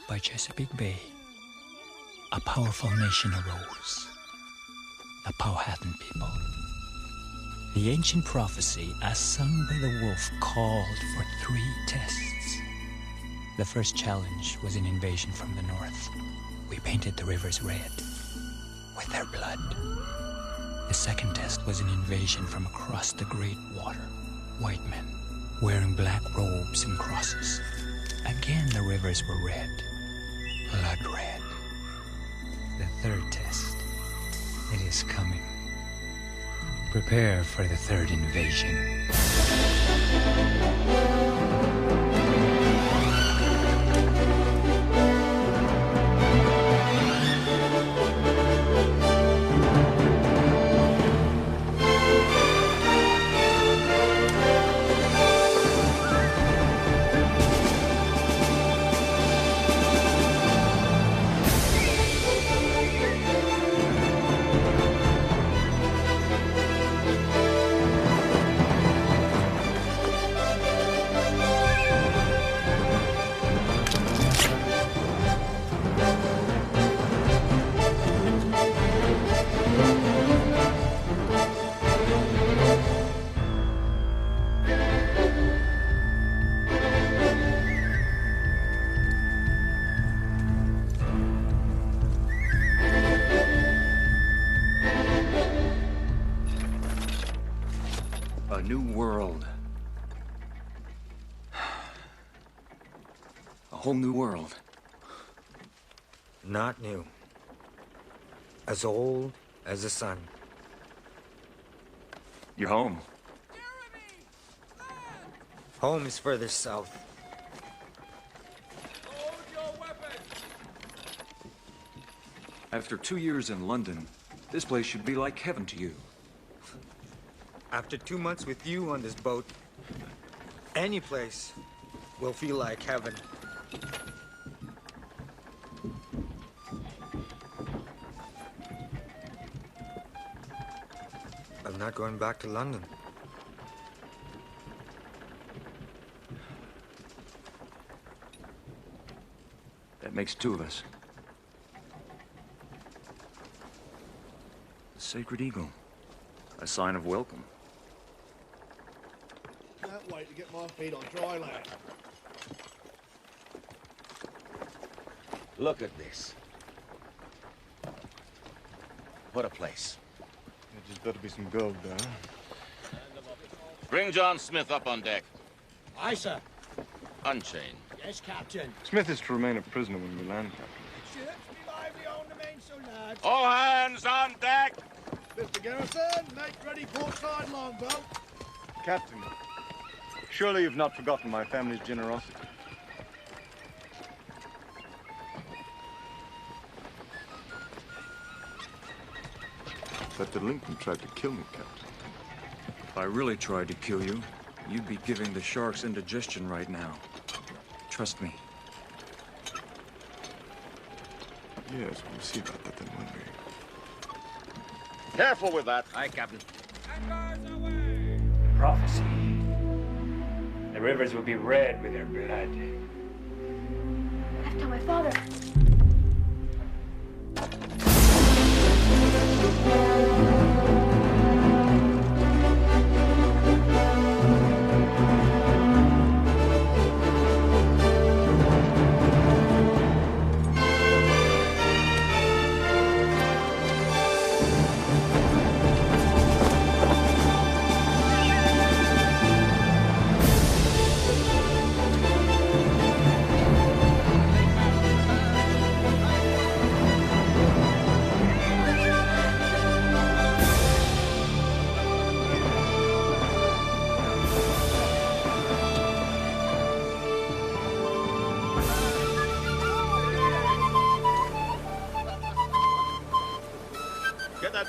By Chesapeake Bay, a powerful nation arose, the Powhatan people. The ancient prophecy, as sung by the wolf, called for 3 tests. The first challenge was an invasion from the north. We painted the rivers red with their blood. The second test was an invasion from across the great water. White men wearing black robes and crosses. Again, the rivers were red, blood red. The third test, it is coming. Prepare for the third invasion. Whole new world. Not new. As old as the sun. You're home. Home is further south. Load your weapons. After 2 years in London, this place should be like heaven to you. After 2 months with you on this boat, any place will feel like heaven. I'm not going back to London. That makes 2 of us. The sacred eagle. A sign of welcome. Can't wait to get my feet on dry land. Look at this. What a place. There's got to be some gold there. Bring Jon Smith up on deck. Aye, sir. Unchain. Yes, Captain. Smith is to remain a prisoner when we land, Captain. Ships be lively on the mainsail, lads. All hands on deck! Mr. Garrison, make ready port side longboat. Captain, surely you've not forgotten my family's generosity. That delinquent tried to kill me, Captain. If I really tried to kill you, you'd be giving the sharks indigestion right now. Trust me. Yes, we'll see about that then, won't we? Careful with that. Aye, Captain. Anchors away! Prophecy. The rivers will be red with their blood. I've told my father.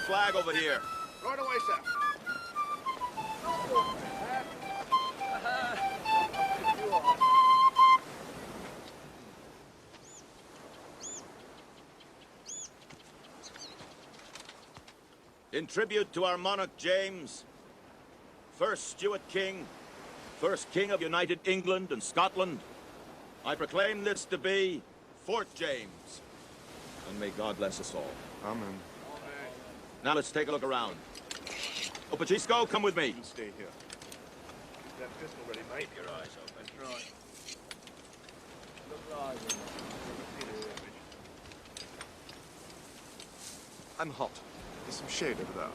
flag over here. Right away, sir. In tribute to our monarch James, first Stuart King, first King of United England and Scotland, I proclaim this to be Fort James. And may God bless us all. Amen. Now let's take a look around. Opachisco, come with me. Stay here. That pistol ready, mate. Keep your eyes open. Right. Look lively. I'm hot. There's some shade over there.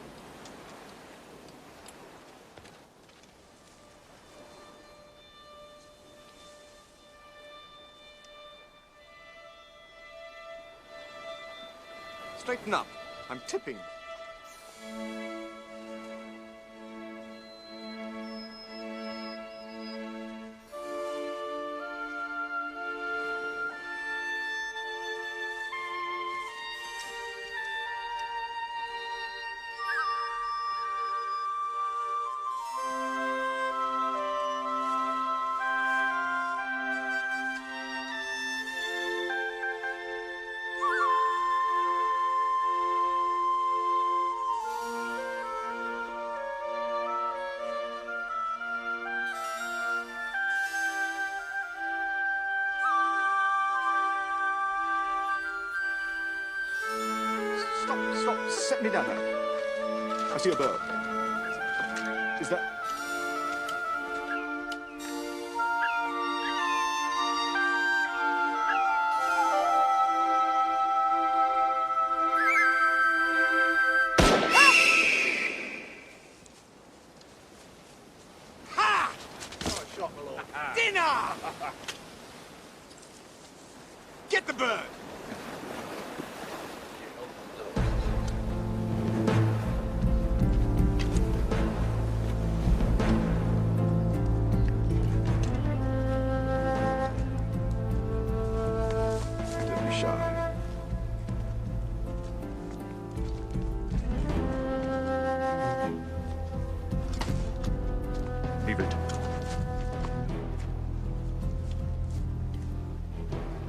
Straighten up. I'm tipping. Stop. Set me down there. I see a bird. Is that... Get the bird! Don't be shy. Leave it.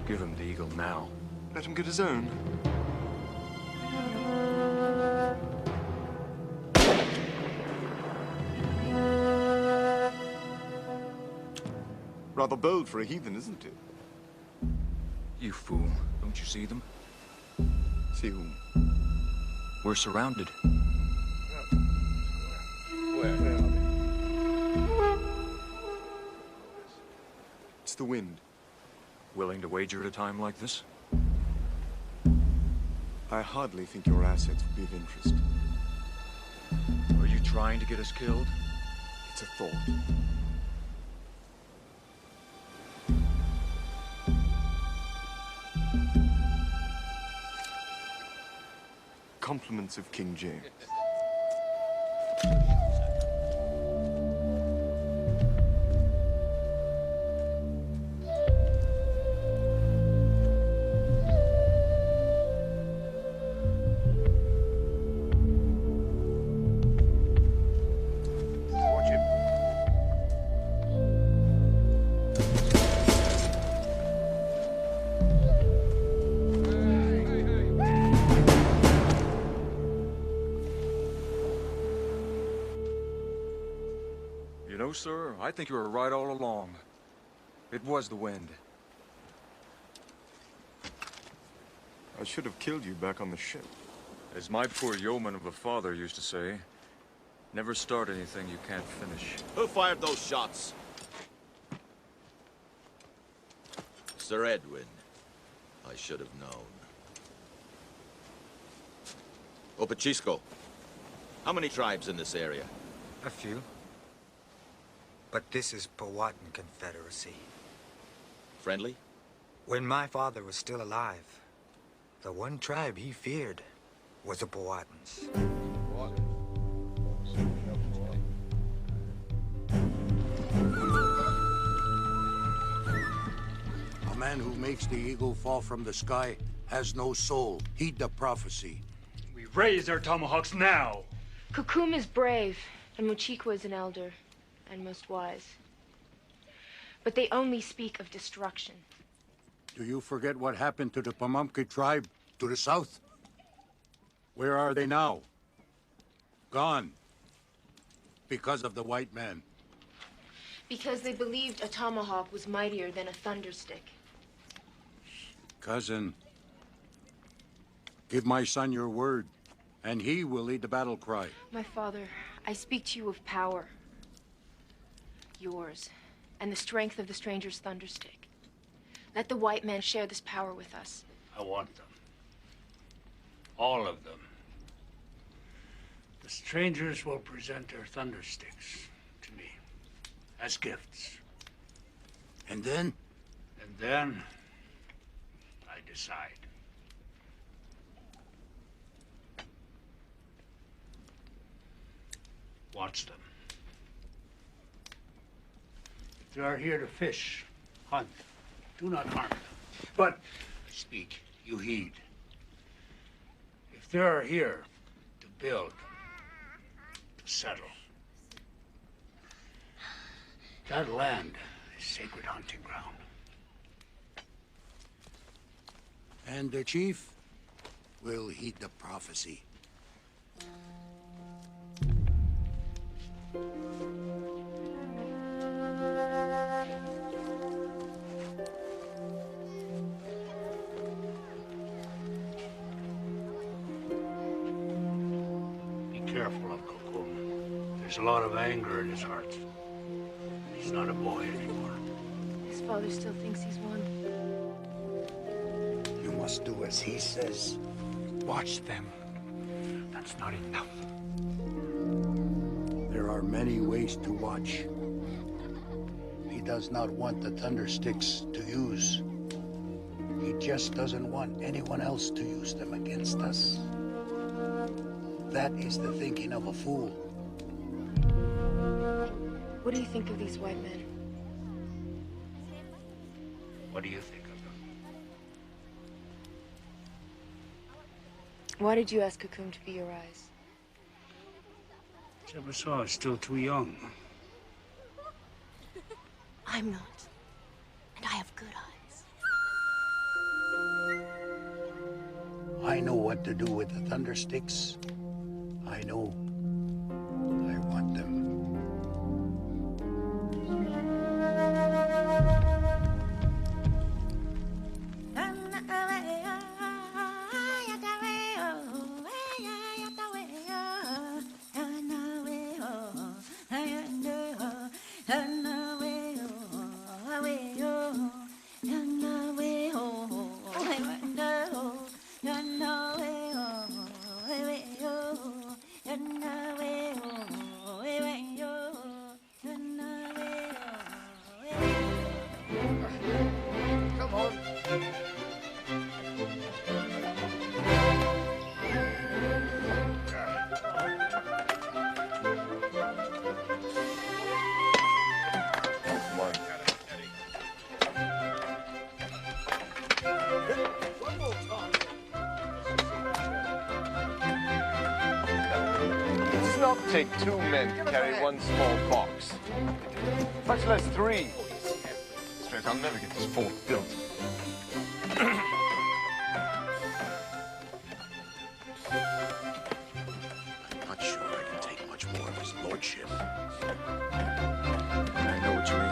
Give him the eagle now. Let him get his own. Rather bold for a heathen, isn't it? You fool. Don't you see them? See whom? We're surrounded. Where? It's the wind. Willing to wager at a time like this? I hardly think your assets would be of interest. Are you trying to get us killed? It's a thought. Compliments of King James. Watch him. You know, sir, I think you were right all along. It was the wind. I should have killed you back on the ship. As my poor yeoman of a father used to say, never start anything you can't finish. Who fired those shots? Sir Edwin. I should have known. Opachisco. How many tribes in this area? A few. But this is Powhatan Confederacy. Friendly? When my father was still alive, the one tribe he feared was the Powhatans. A man who makes the eagle fall from the sky has no soul. Heed the prophecy. We raise their tomahawks now. Kukum is brave, and Muchikwa is an elder, and most wise. But they only speak of destruction. Do you forget what happened to the Pamunkey tribe to the south? Where are they now? Gone. Because of the white man. Because they believed a tomahawk was mightier than a thunderstick. Cousin, give my son your word, and he will lead the battle cry. My father, I speak to you of power. Yours, and the strength of the stranger's thunderstick. Let the white man share this power with us. I want them. All of them. The strangers will present their thundersticks to me as gifts. And then? And then I decide. Watch them. If they are here to fish, hunt, do not harm them. But speak, you heed. If they are here to build, to settle, that land is sacred hunting ground. And the chief will heed the prophecy. Careful of Kukum. There's a lot of anger in his heart. He's not a boy anymore. His father still thinks he's one. You must do as he says. Watch them. That's not enough. There are many ways to watch. He does not want the thundersticks to use. He just doesn't want anyone else to use them against us. That is the thinking of a fool. What do you think of these white men? What do you think of them? Why did you ask Kukum to be your eyes? Jebasaw is still too young. I'm not. And I have good eyes. I know what to do with the thundersticks. I know. I want them. Take 2 men to carry 1 small box. Much less 3. Straight, I'll never get this fort built. I'm not sure I can take much more of his lordship. I know what you mean.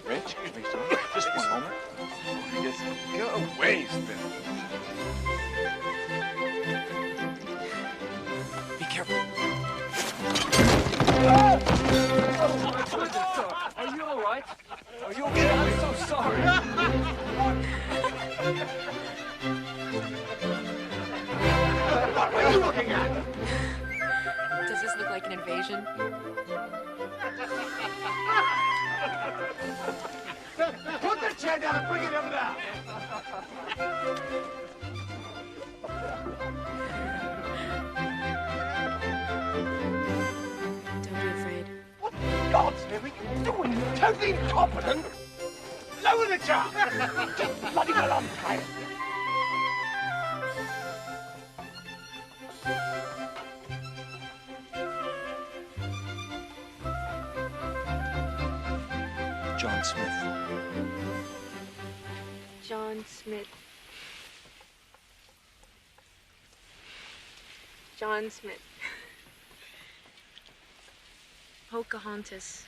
forgive me. Excuse me, sir. Just one moment. Yes, go away, Smith. Be careful. Are you all right? Are you okay? I'm so sorry. What were you looking at? Does this look like an invasion? Put the chair down and bring it over there. Don't be afraid. What God's name are you doing? Totally incompetent. Lower the jar. Just bloody well on fire. John Smith. John Smith. John Smith. Pocahontas.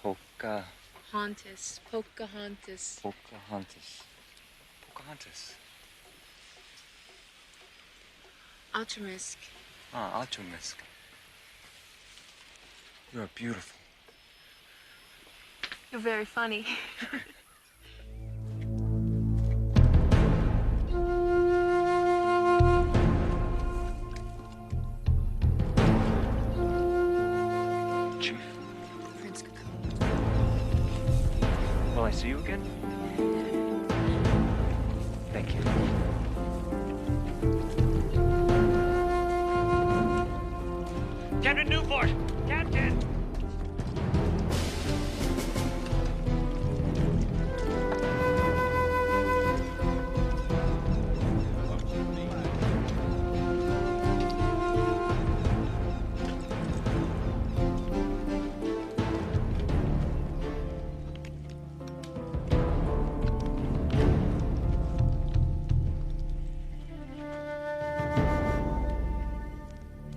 Pocahontas. Pocahontas. Pocahontas. Pocahontas. Altramisk. Ah, Altramisk. You're beautiful. You're very funny. Chief. Prince Cocoon. Will I see you again? Thank you. Captain Newport! Captain!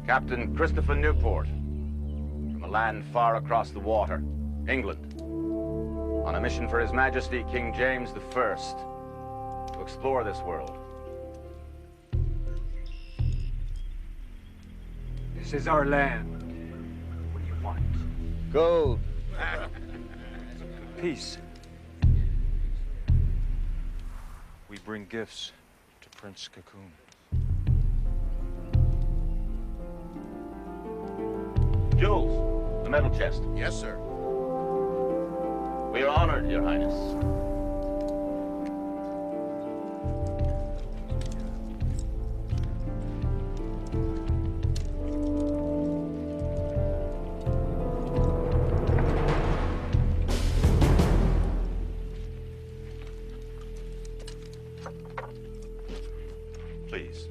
Captain Christopher Newport, from a land far across the water, England, on a mission for His Majesty King James I, to explore this world. This is our land. What do you want? Gold. Peace. We bring gifts to Prince Cocoon. Jules, the metal chest. Yes, sir. We are honored, Your Highness. Please.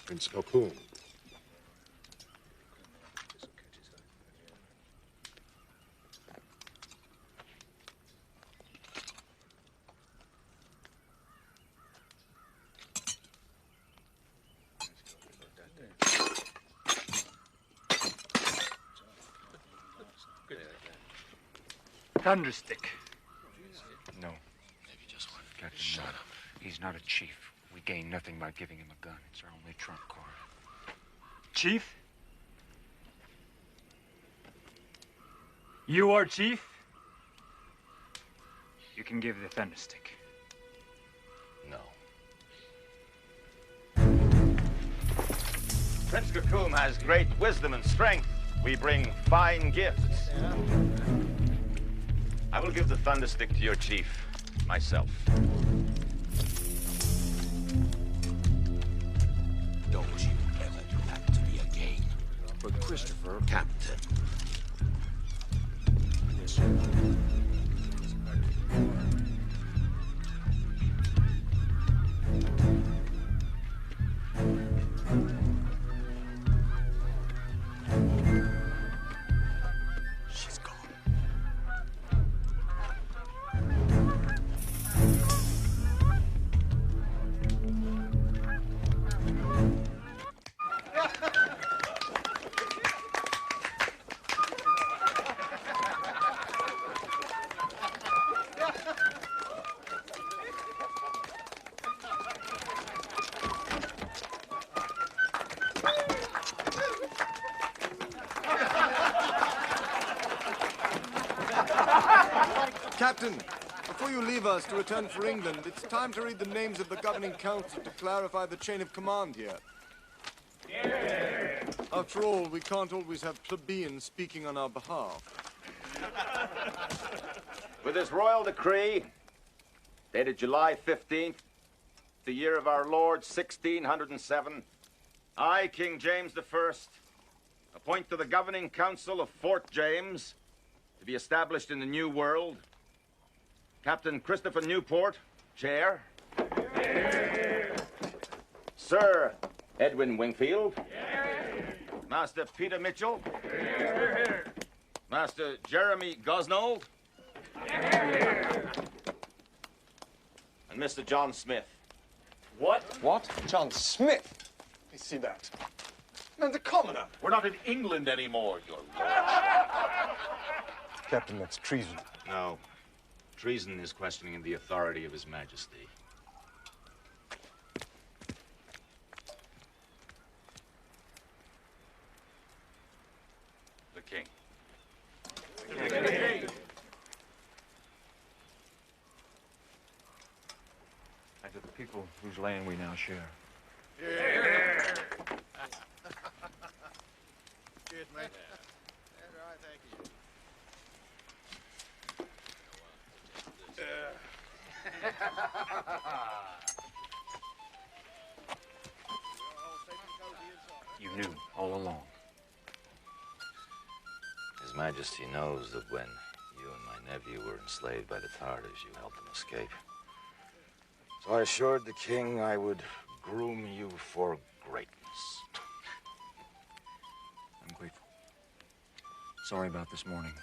Prince Cocoon. Thunderstick. No. Captain, shut up. He's not a chief. We gain nothing by giving him a gun. It's our only trump card. Chief? You are chief? You can give the thunderstick. No. Prince Cocoon has great wisdom and strength. We bring fine gifts. I will give the thunderstick to your chief, myself. Don't you ever do that to me again. But Christopher... Captain. Yes, sir. She's gone. Captain, before you leave us to return for England, it's time to read the names of the governing council to clarify the chain of command here. After all, we can't always have plebeians speaking on our behalf. With this royal decree, dated July 15th, the year of our Lord 1607, I, King James I, appoint to the governing council of Fort James, to be established in the New World, Captain Christopher Newport, chair. Sir Edwin Wingfield. Master Peter Mitchell. Master Jeremy Gosnold. And Mr. John Smith. What? What? John Smith? I see that. And the commoner. We're not in England anymore, your lord. Captain, that's treason. No. Treason is questioning the authority of His Majesty. The King. The King. And to the people whose land we now share. Cheers, mate. All right, thank you. You knew all along. His Majesty knows that when you and my nephew were enslaved by the Tartars, you helped them escape. So I assured the king I would groom you for greatness. I'm grateful. Sorry about this morning.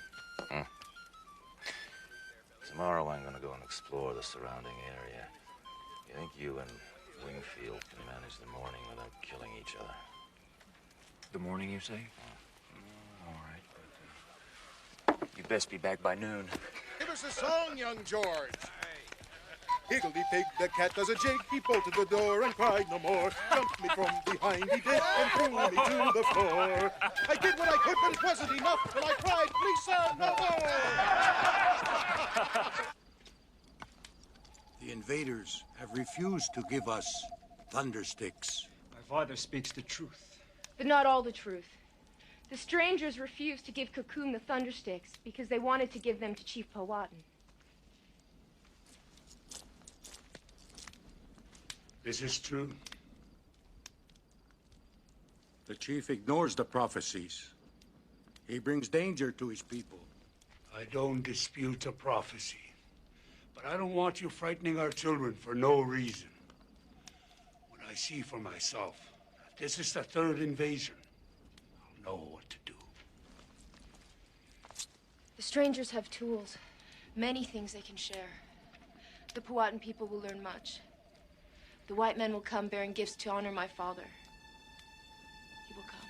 Tomorrow I'm going to go and explore the surrounding area. You think you and Wingfield can manage the morning without killing each other? The morning, you say? All right. You'd best be back by noon. Give us a song, young George. Higgledy-pig, the cat does a jig. He bolted the door and cried no more. Jumped me from behind, he did, and threw me to the floor. I did what I could, but it wasn't enough, and I cried, please, sir, no more. The invaders have refused to give us thundersticks. My father speaks the truth. But not all the truth. The strangers refused to give Cocoon the thundersticks because they wanted to give them to Chief Powhatan. This is true. The chief ignores the prophecies. He brings danger to his people. I don't dispute a prophecy. But I don't want you frightening our children for no reason. When I see for myself that this is the third invasion, I'll know what to do. The strangers have tools. Many things they can share. The Powhatan people will learn much. The white men will come bearing gifts to honor my father. He will come.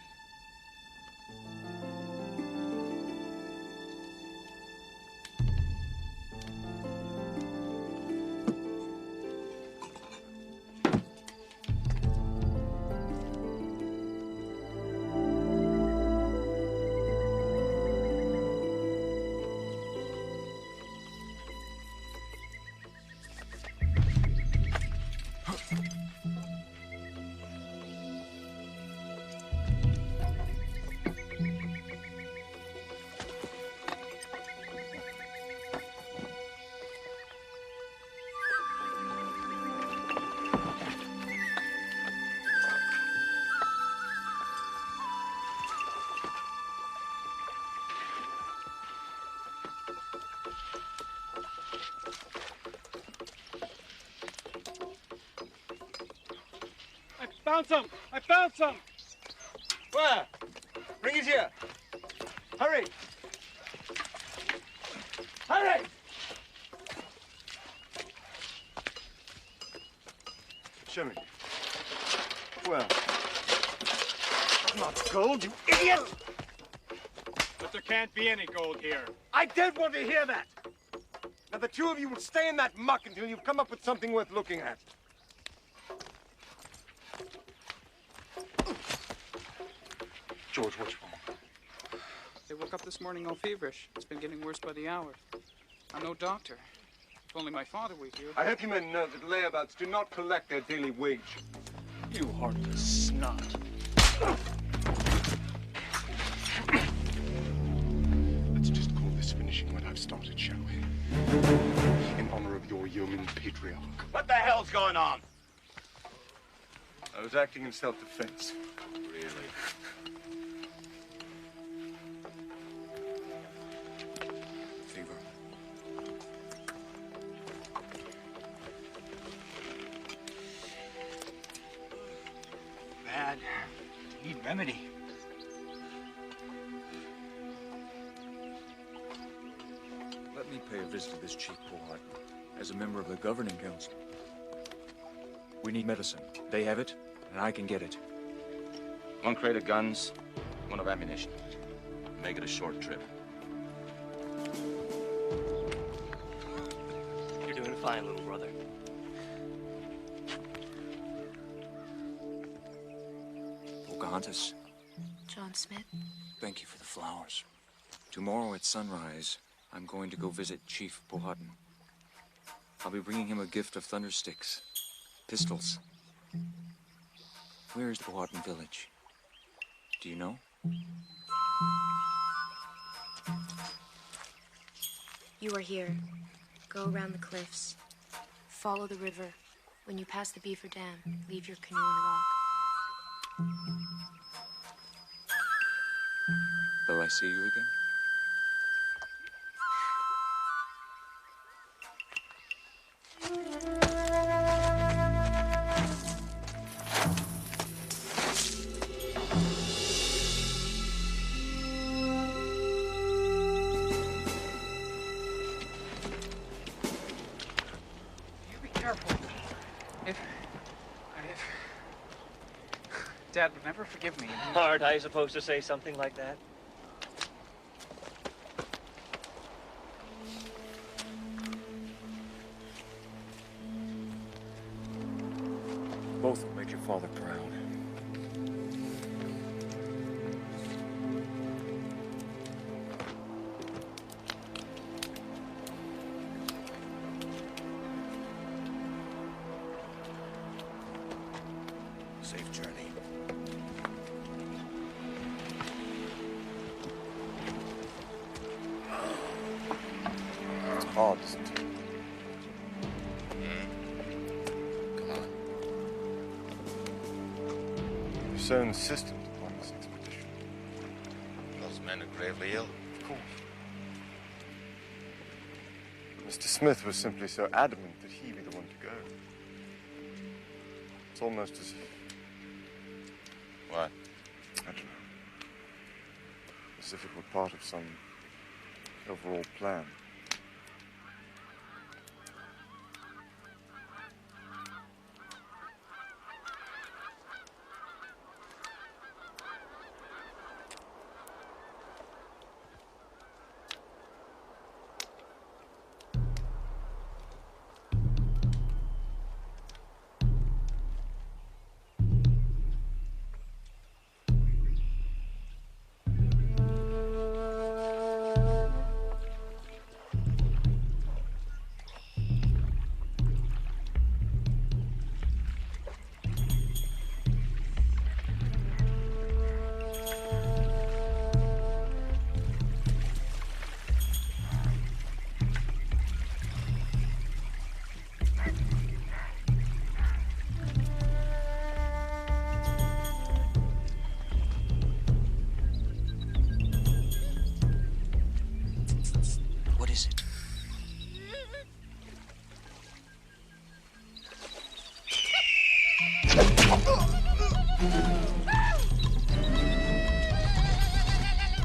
Found some! I found some! Where? Bring it here. Hurry! Hurry! Show me. Well, not gold, you idiot! But there can't be any gold here. I don't want to hear that! Now the two of you will stay in that muck until you've come up with something worth looking at. George, what's wrong? They woke up this morning all feverish. It's been getting worse by the hour. I'm no doctor. If only my father were here. I hope you men know that layabouts do not collect their daily wage. You heartless snot. Let's just call this finishing what I've started, shall we? In honor of your yeoman patriarch. What the hell's going on? I was acting in self-defense. Really? Fever. Bad. Need remedy. Let me pay a visit to this chief Powhatan as a member of the governing council. We need medicine. They have it, and I can get it. One crate of guns, one of ammunition. Make it a short trip. You're doing fine, little brother. Pockahontas, Jon Smith. thank you for the flowers. Tomorrow at sunrise, I'm going to go visit Chief Powhatan. I'll be bringing him a gift of thunder sticks, pistols. Where is the Powhatan village? Do you know? You are here. Go around the cliffs. Follow the river. When you pass the Beaver Dam, leave your canoe and walk. Will I see you again? Dad would never forgive me. Aren't I supposed to say something like that? Both will make your father proud. Safe journey. It's hard, isn't it? Come on. You've so insistent upon this expedition. Those men are gravely ill. Of course. Mr. Smith was simply so adamant that he be the one to go. It's almost as if... What? I don't know. As if it were part of some overall plan. What is it?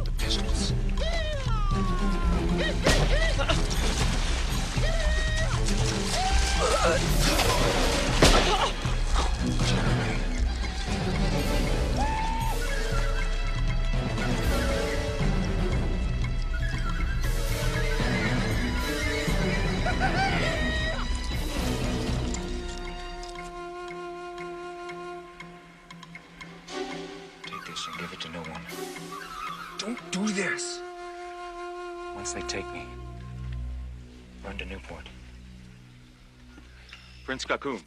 The pistols. Take this and give it to no one. Don't do this. Once they take me, Run to Newport. Prince Cocoon,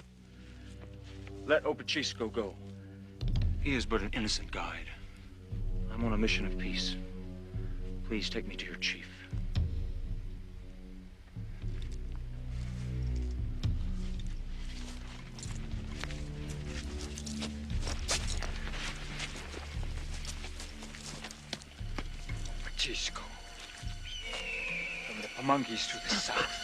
let Opachisco go. He is but an innocent guide. I'm on a mission of peace. Please take me to your chief. Opachisco. From the Pamunkeys to the south.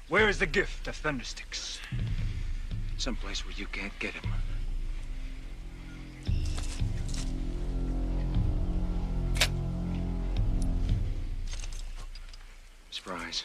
Where is the gift of Thundersticks? Someplace where you can't get him. Surprise.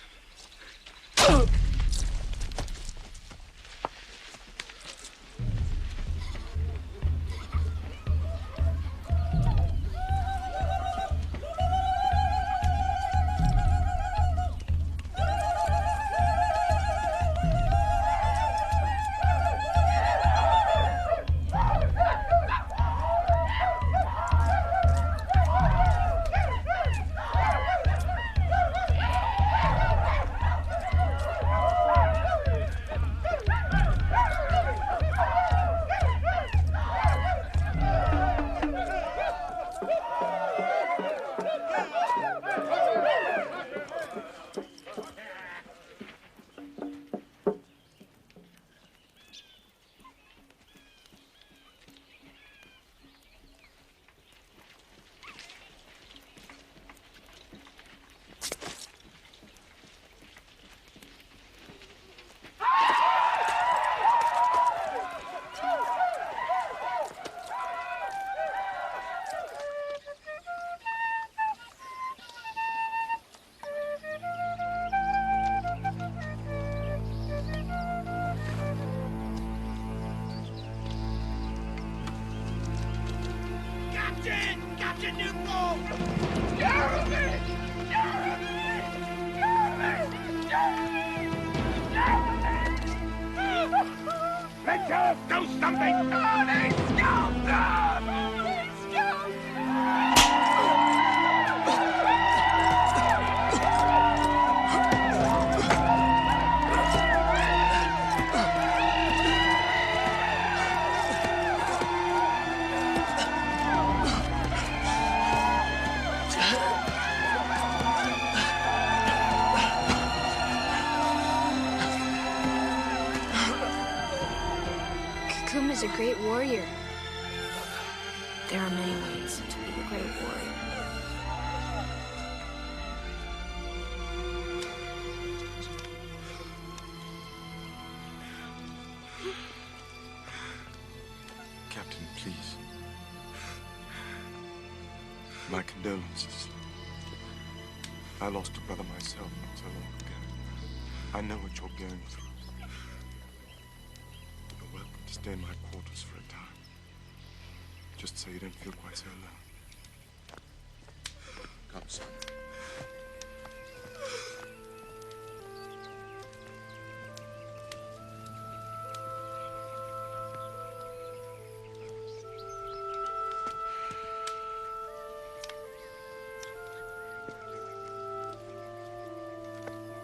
Captain Newport! Jeremy! Jeremy! Jeremy! Jeremy! Mitchell, do something! Holy scoundrel! Holy scoundrel! Is a great warrior. There are many ways to be a great warrior. Captain, please. My condolences. I lost a brother myself not so long ago. I know what you're going through. Stay in my quarters for a time. Just so you don't feel quite so alone. Come, son.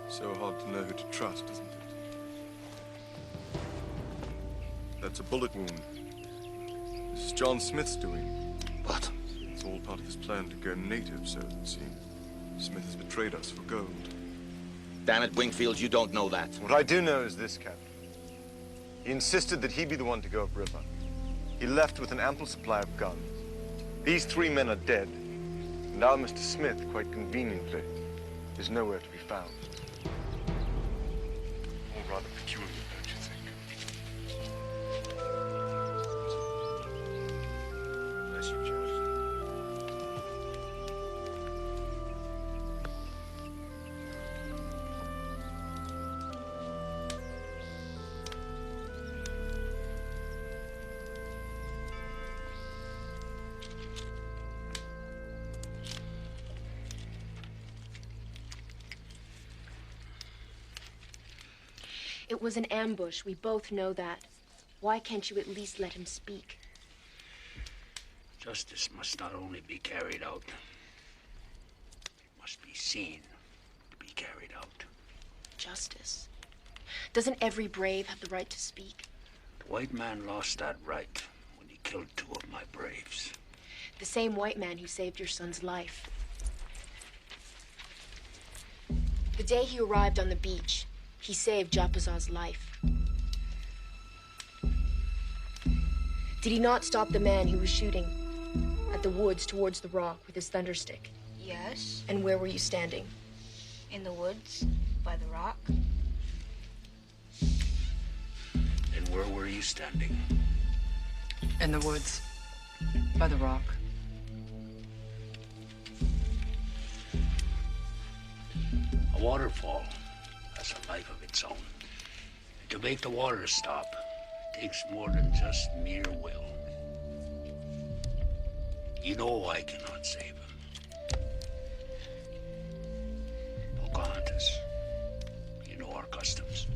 So hard to know who to trust, isn't it? That's a bullet wound. This is Jon Smith's doing. What? It's all part of his plan to go native, so it would seem. Smith has betrayed us for gold. Damn it, Wingfield, you don't know that. What I do know is this, Captain. He insisted that he be the one to go upriver. He left with an ample supply of guns. These 3 men are dead, and our Mr. Smith, quite conveniently, is nowhere to be found. All rather peculiar, don't you think? Bless you, Joe. It was an ambush. We both know that. Why can't you at least let him speak? Justice must not only be carried out, it must be seen to be carried out. Justice? Doesn't every brave have the right to speak? The white man lost that right when he killed 2 of my braves. The same white man who saved your son's life. The day he arrived on the beach, he saved Japazaw's life. Did he not stop the man who was shooting at the woods towards the rock with his thunderstick? Yes. And where were you standing? In the woods, by the rock. And where were you standing? In the woods, by the rock. A waterfall has a life of its own. And to make the water stop takes more than just mere will. You know I cannot save him. Pockahontas, you know our customs.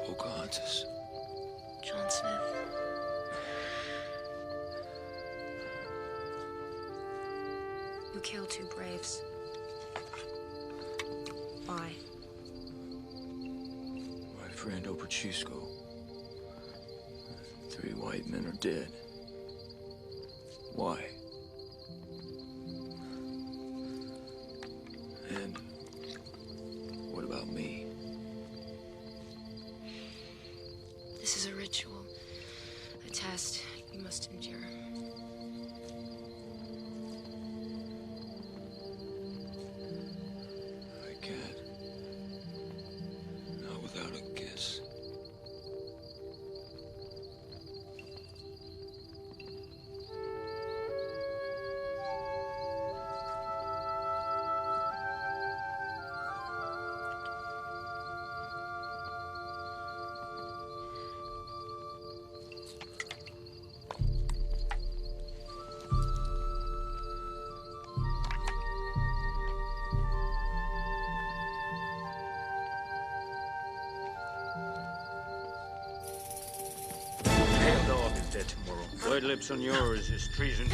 Pocahontas. Jon Smith. You killed 2 braves. Why? My friend Operchisco. 3 white men are dead. Why? And what about me? This is a ritual, a test you must endure. I can't. Not without a kiss. Dead tomorrow. White lips on yours is treason.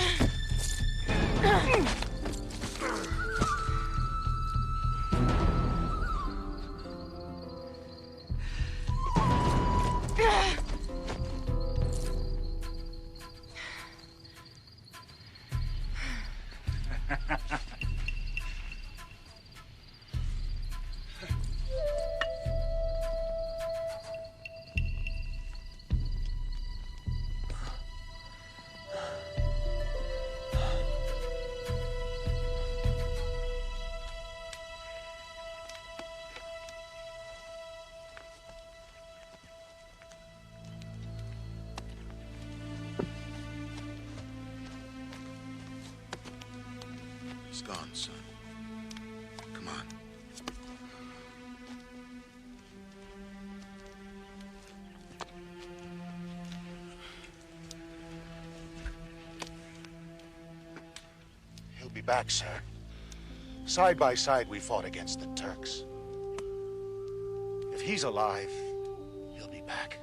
He's gone, son. Come on. He'll be back, sir. Side by side, we fought against the Turks. If he's alive, he'll be back.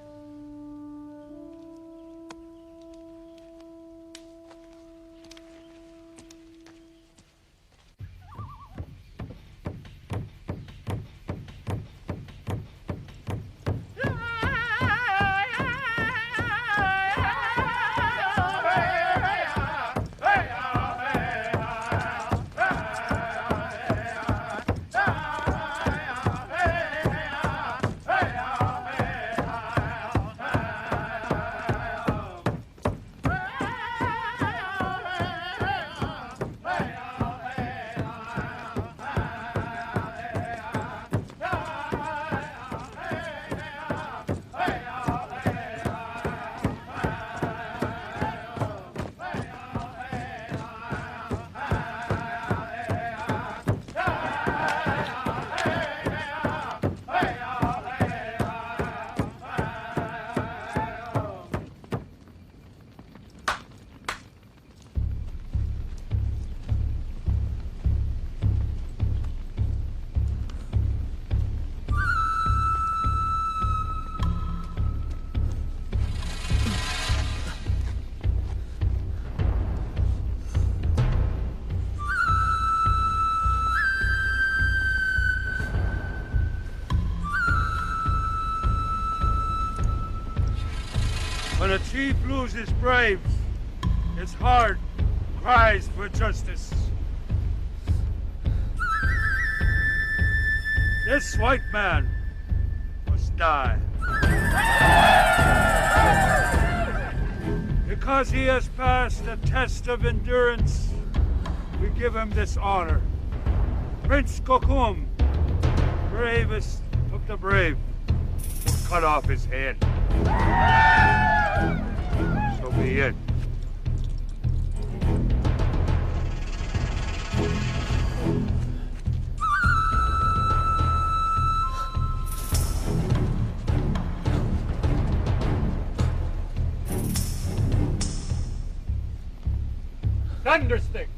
When a chief loses braves, his heart cries for justice. This white man must die. Because he has passed the test of endurance, we give him this honor. Prince Kokum, bravest of the brave, will cut off his head. So be it. Thunderstick!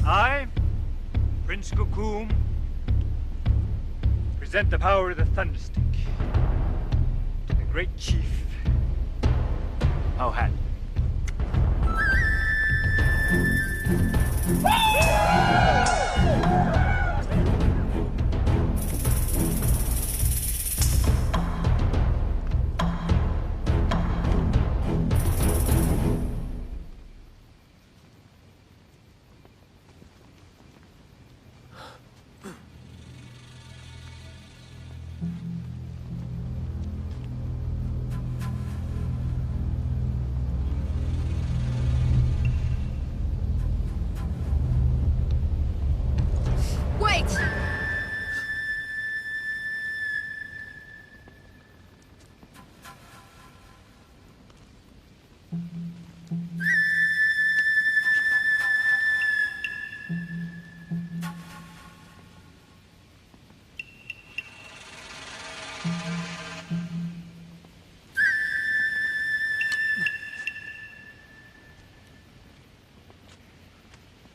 I, Prince Kokum, present the power of the Thunderstick to the great chief, Powhatan.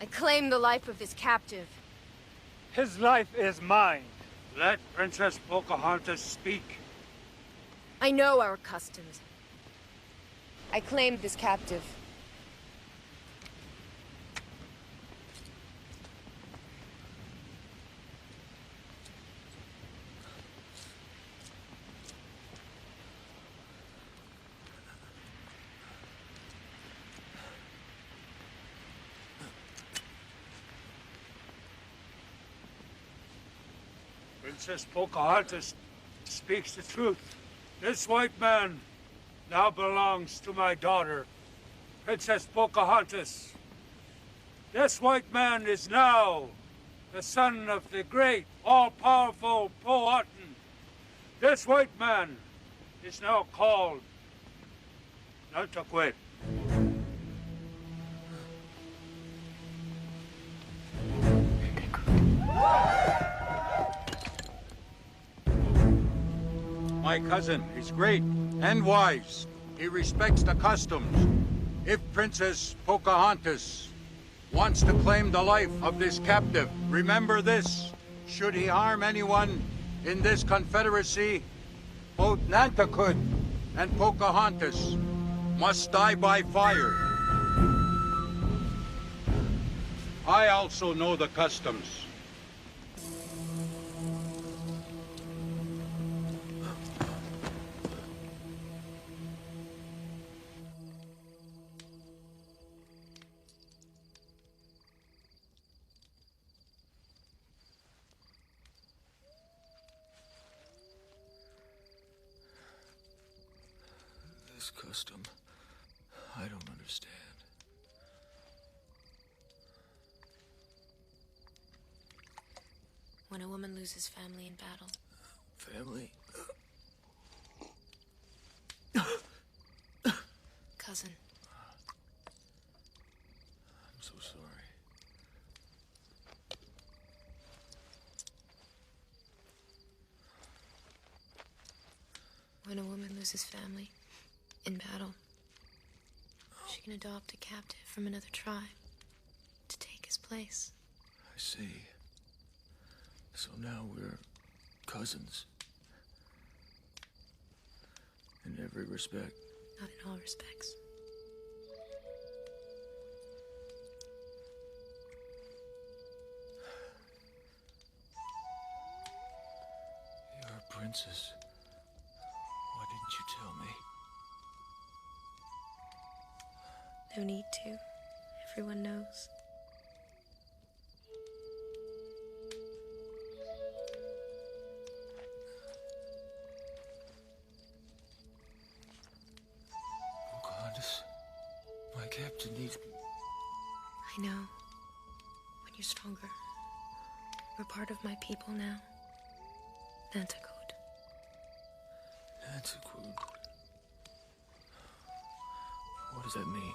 I claim the life of this captive. His life is mine. Let Princess Pockahontas speak. I know our customs. I claim this captive. Princess Pockahontas speaks the truth. This white man now belongs to my daughter, Princess Pockahontas. This white man is now the son of the great, all-powerful Powhatan. This white man is now called Nantucket. My cousin is great and wise. He respects the customs. If Princess Pockahontas wants to claim the life of this captive, remember this. Should he harm anyone in this confederacy, both Nantucket and Pockahontas must die by fire. I also know the customs. This custom, I don't understand. When a woman loses family in battle. Family? Cousin. I'm so sorry. When a woman loses family in battle, she can adopt a captive from another tribe to take his place. I see. So now we're cousins. In every respect. Not in all respects. princess. Why didn't you tell me? No need to. Everyone knows. Pocahontas, my captain needs me. I know. When you're stronger. You're part of my people now. Nanticoot. Nanticoot. What does that mean?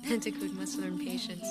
Nanticoot must learn patience.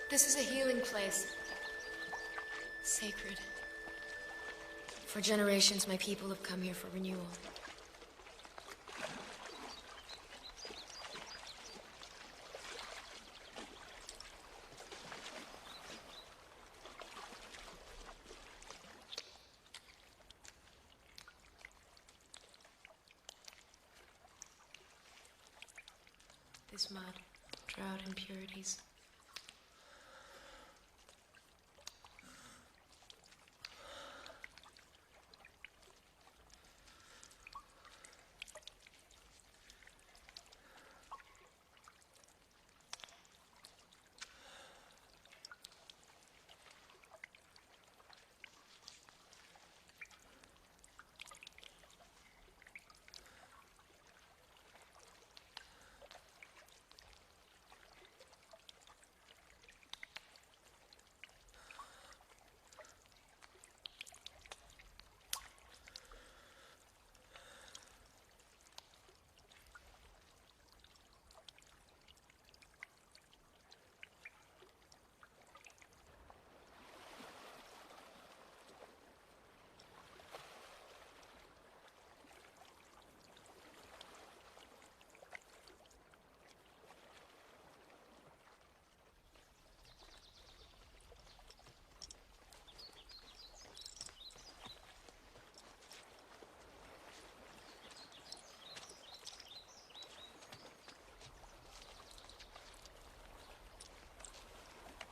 This is a healing place. Sacred. For generations, my people have come here for renewal. This mud, drought, impurities.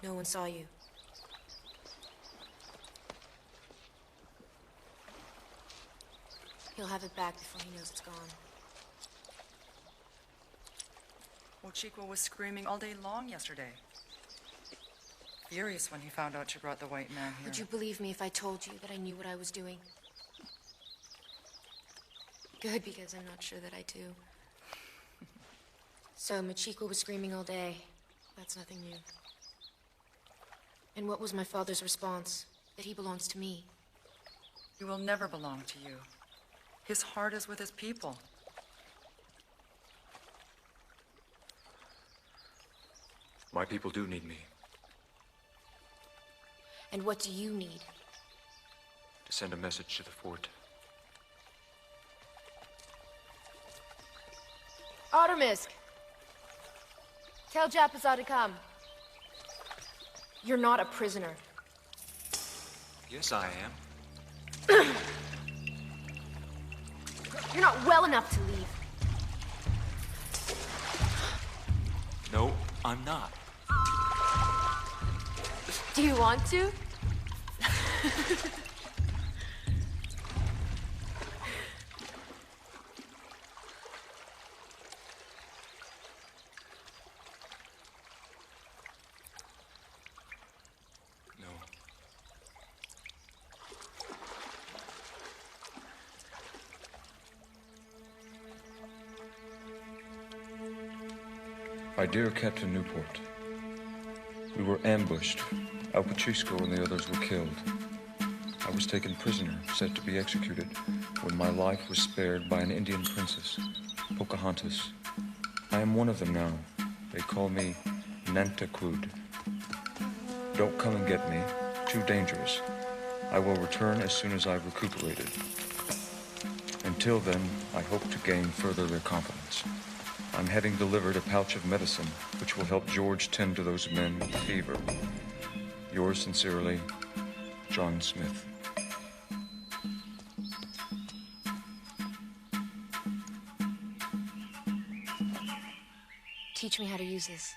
No one saw you. He'll have it back before he knows it's gone. Mochiko was screaming all day long yesterday. Furious when he found out you brought the white man here. Would you believe me if I told you that I knew what I was doing? Good, because I'm not sure that I do. So Mochiko was screaming all day. That's nothing new. And what was my father's response? That he belongs to me. He will never belong to you. His heart is with his people. My people do need me. And what do you need? To send a message to the fort. Artemisk! Tell Japazar to come. You're not a prisoner. Yes, I am. You're not well enough to leave. No, I'm not. Do you want to? My dear Captain Newport, we were ambushed. Al Pacisco and the others were killed. I was taken prisoner, set to be executed, when my life was spared by an Indian princess, Pockahontas. I am one of them now. They call me Nantakud. Don't come and get me. Too dangerous. I will return as soon as I've recuperated. Until then, I hope to gain further their confidence. I'm having delivered a pouch of medicine, which will help George tend to those men with fever. Yours sincerely, Jon Smith. Teach me how to use this.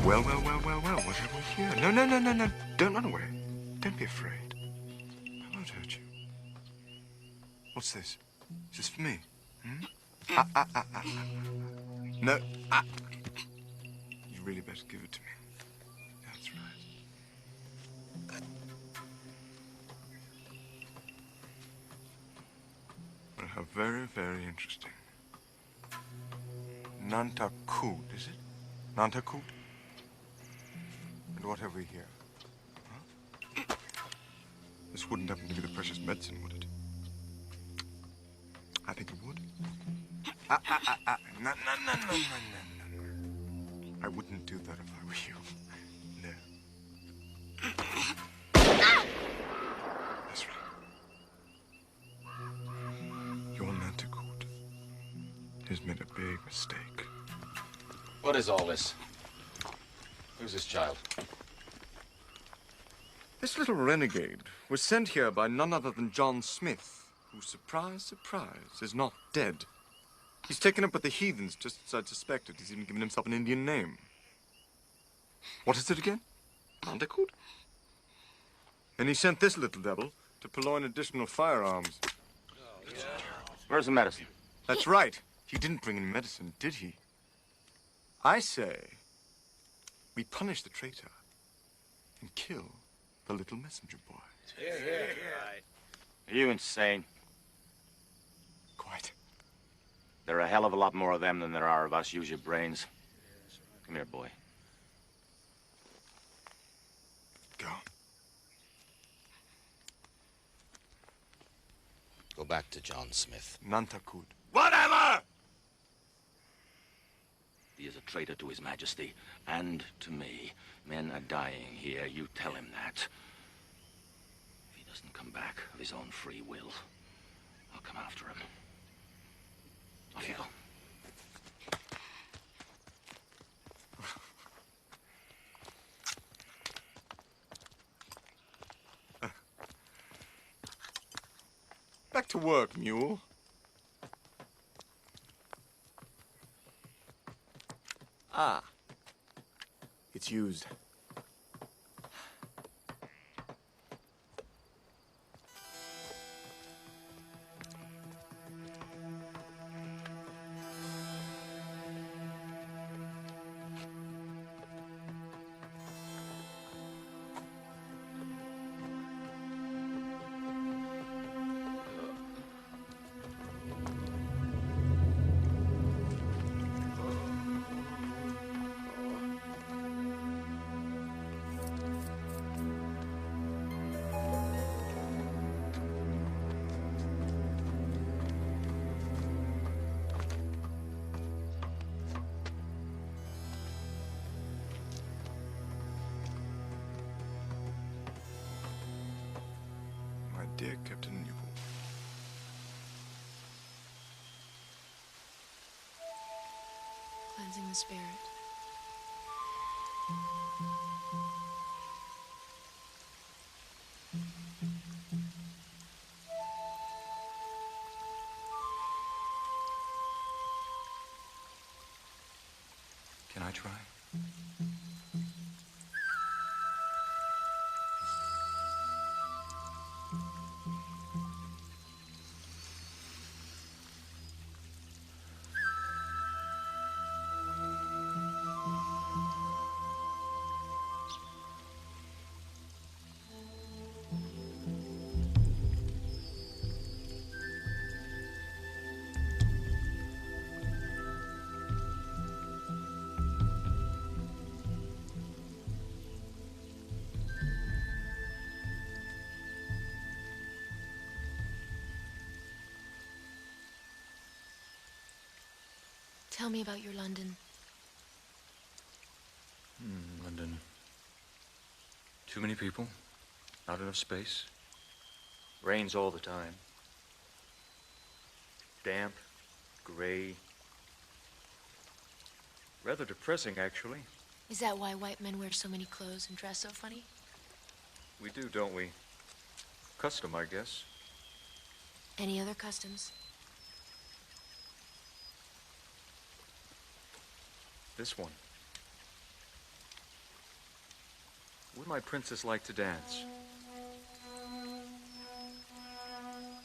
Well, what have we here? No. Don't run away. Don't be afraid. I won't hurt you. What's this? Is this for me? No. You really better give it to me. That's right. Well, how very, very interesting. Nantakud, is it? Nantakud? And what have we here? Huh? This wouldn't happen to be the precious medicine, would it? I think it would. No. I wouldn't do that if I were you. No. That's right. Your Nantakud has made a big mistake. What is all this? Who's this child? This little renegade was sent here by none other than Jon Smith, who, surprise, surprise, is not dead. He's taken up with the heathens just as I'd suspected. He's even given himself an Indian name. What is it again? Nantakud? And he sent this little devil to purloin additional firearms. Where's the medicine? That's right. He didn't bring any medicine, did he? I say, we punish the traitor and kill the little messenger boy. Are you insane? Quite. There are a hell of a lot more of them than there are of us. Use your brains. Come here, boy. Go. Go back to Jon Smith. Nantakud. Whatever! He is a traitor to His Majesty and to me. Men are dying here. You tell him that. If he doesn't come back of his own free will, I'll come after him. Off you go. Back to work, mule. Ah. It's used. cleansing the spirit. Can I try? Tell me about your London. London. Too many people. Not enough space. Rains all the time. Damp. Gray. Rather depressing, actually. Is that why white men wear so many clothes and dress so funny? We do, don't we? Custom, I guess. Any other customs? This one. Would my princess like to dance?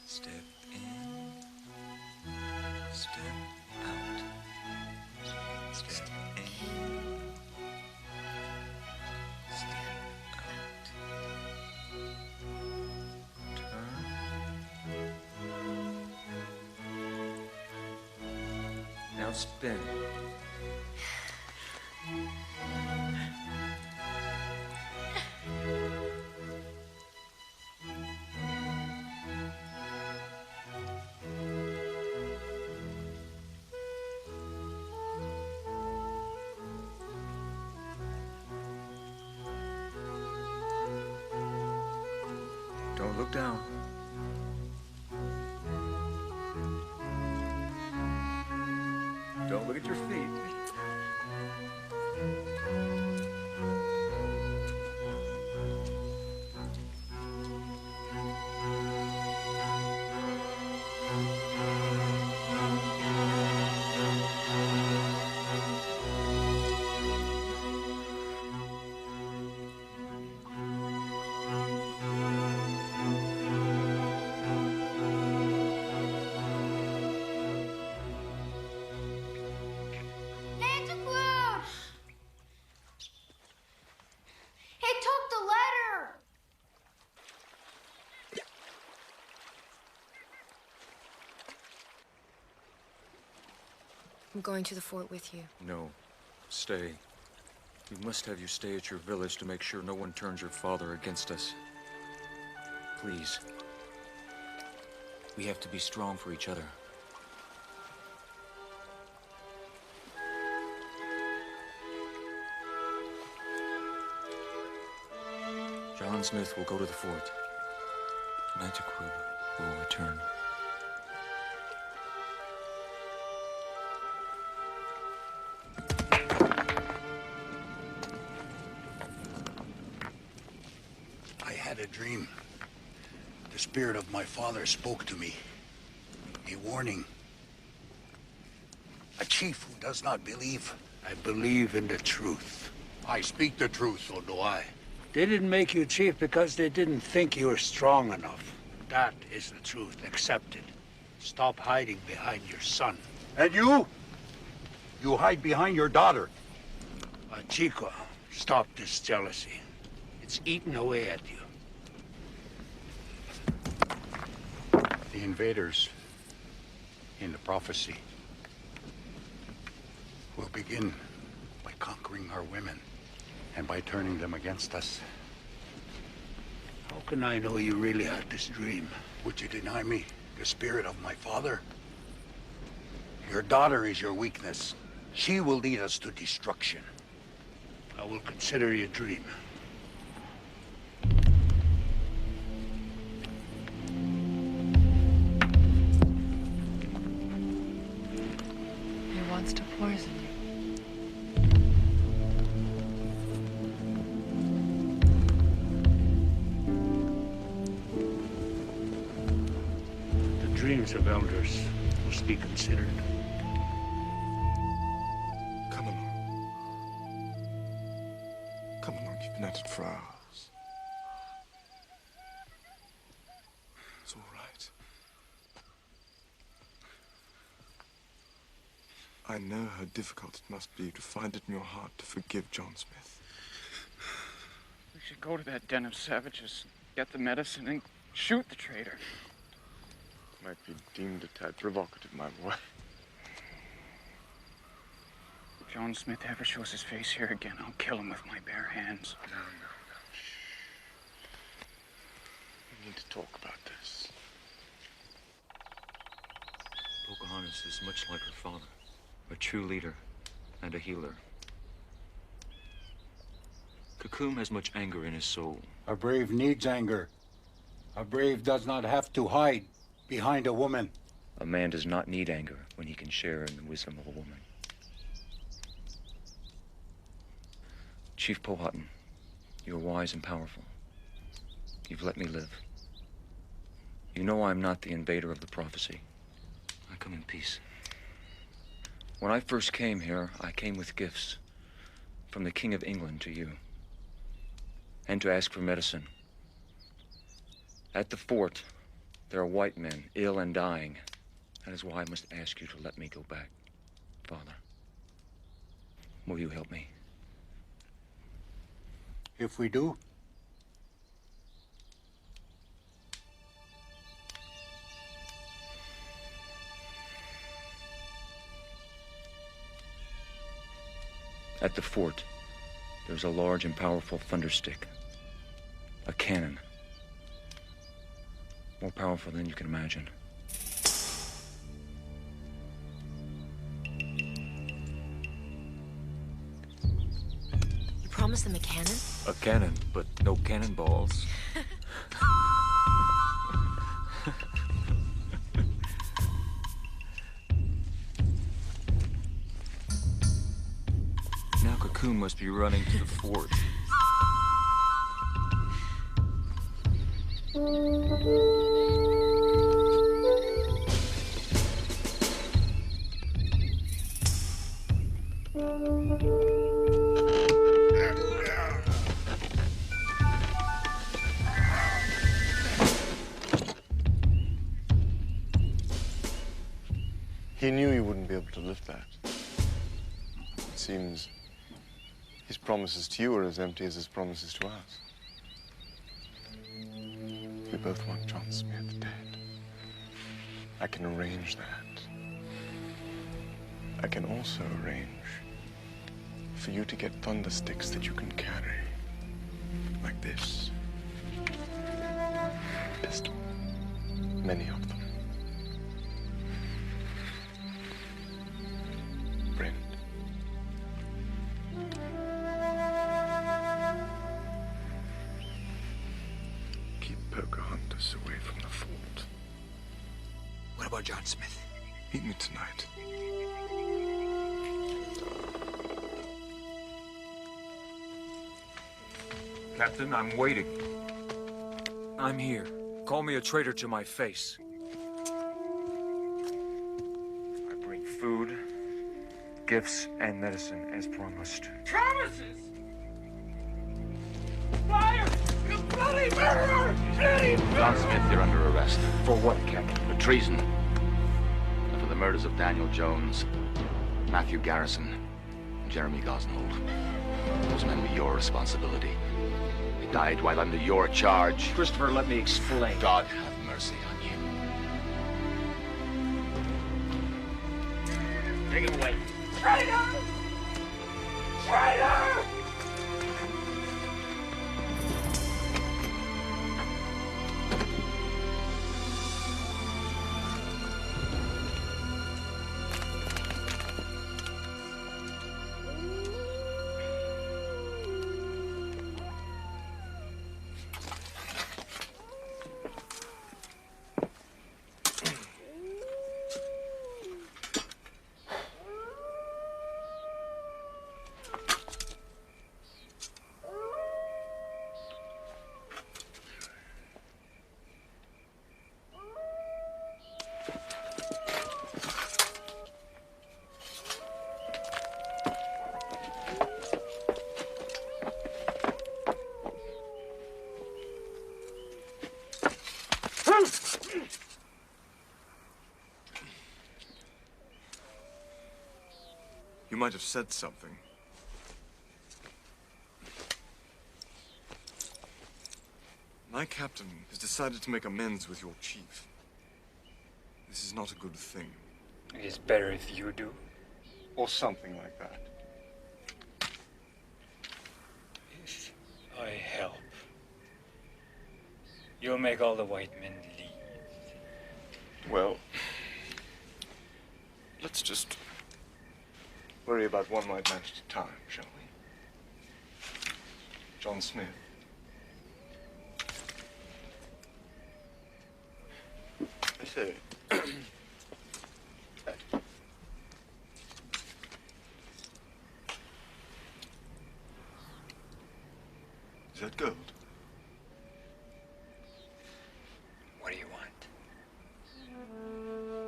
Step in, step out, step in, step out, turn. Now spin. Don't look down. Don't look at your feet. I'm going to the fort with you. No. Stay. We must have you stay at your village to make sure no one turns your father against us. Please. We have to be strong for each other. Jon Smith will go to the fort. Nantiquil will return. A dream. The spirit of my father spoke to me. A warning. A chief who does not believe. I believe in the truth. I speak the truth, so do I. They didn't make you chief because they didn't think you were strong enough. That is the truth. Accept it. Stop hiding behind your son. And you? You hide behind your daughter. Chico, stop this jealousy. It's eating away at you. The invaders in the prophecy will begin by conquering our women and by turning them against us. How can I know you really had this dream? Would you deny me the spirit of my father? Your daughter is your weakness. She will lead us to destruction. I will consider your dream. He wants to poison you. feelings of elders must be considered. Come along. Come along, you've been at it for hours. It's all right. I know how difficult it must be to find it in your heart to forgive John Smith. We should go to that den of savages, get the medicine, and shoot the traitor. Might be deemed a tad provocative, my boy. If John Smith ever shows his face here again, I'll kill him with my bare hands. No. Shh. We need to talk about this. Pocahontas is much like her father, a true leader and a healer. Cocoon has much anger in his soul. A brave needs anger. A brave does not have to hide behind a woman. A man does not need anger when he can share in the wisdom of a woman. Chief Powhatan, you are wise and powerful. You've let me live. You know I'm not the invader of the prophecy. I come in peace. When I first came here, I came with gifts from the King of England to you, and to ask for medicine. At the fort, there are white men, ill and dying. That is why I must ask you to let me go back. Father, will you help me? If we do, at the fort, there's a large and powerful thunderstick. A cannon. More powerful than you can imagine. You promised them a cannon? A cannon, but no cannonballs. Now Cocoon must be running to the fort. He knew he wouldn't be able to lift that. It seems his promises to you are as empty as his promises to us. We both want John Smith dead. I can arrange that. I can also arrange for you to get thundersticks that you can carry. Like this. Pistol. Many of them. Friend. Keep Pocahontas away from the fort. What about John Smith? Meet me tonight. Captain, I'm waiting. I'm here. Call me a traitor to my face. I bring food, gifts, and medicine as promised. Promises! Fire! You bloody murderer! Bloody murderer! John Smith, you're under arrest. For what, Captain? For treason. And for the murders of Danièle Jones, Matthew Garrison, and Jeremy Gosnold. Those men were your responsibility. They died while under your charge. Christopher, let me explain. God have mercy on you. Take him away. Traitor! Traitor! You might have said something. My captain has decided to make amends with your chief. This is not a good thing. It's better if you do. Or something like that. If I help, you'll make all the white men leave. Well, let's just worry about one white man at a time, shall we? Jon Smith. I say. Is that gold? What do you want?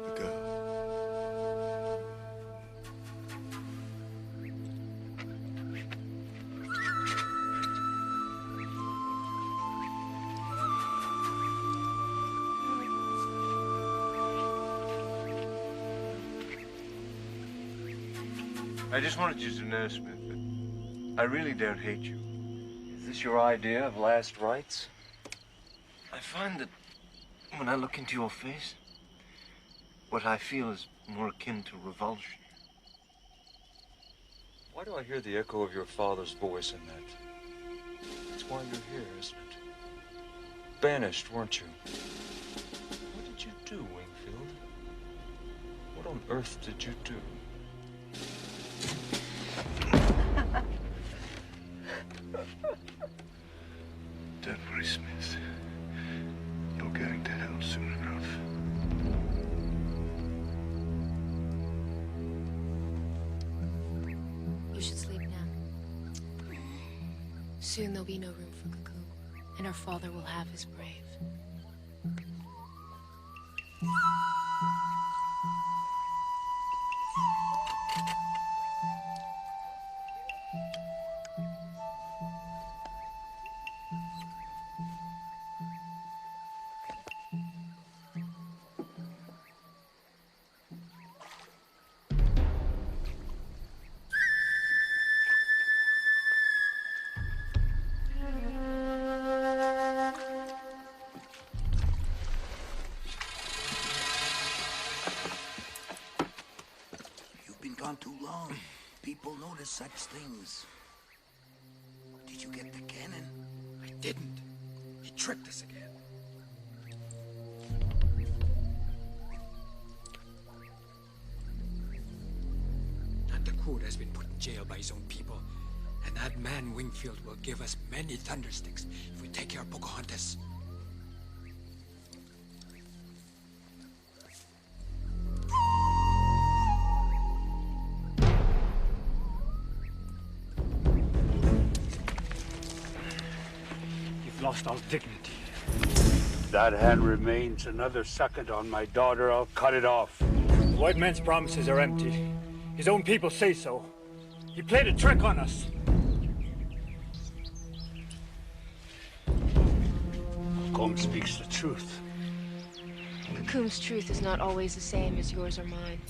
The girl. I just wanted you to know, Smith, that I really don't hate you. Is this your idea of last rites? I find that when I look into your face, what I feel is more akin to revulsion. Why do I hear the echo of your father's voice in that? That's why you're here, isn't it? Banished, weren't you? What did you do, Wingfield? What on earth did you do? Don't worry, Smith. You're going to hell soon enough. You should sleep now. Soon there'll be no room for Cuckoo, and our father will have his brave. Too long. People notice such things. Did you get the cannon? I didn't. He tricked us again. Nantakud has been put in jail by his own people, and that man Wingfield will give us many thundersticks if we take care of Pockahontas. Lost all dignity. That hand remains another second on my daughter, I'll cut it off. The white man's promises are empty. His own people say so. He played a trick on us. Combe speaks the truth. Cocoon's truth is not always the same as yours or mine.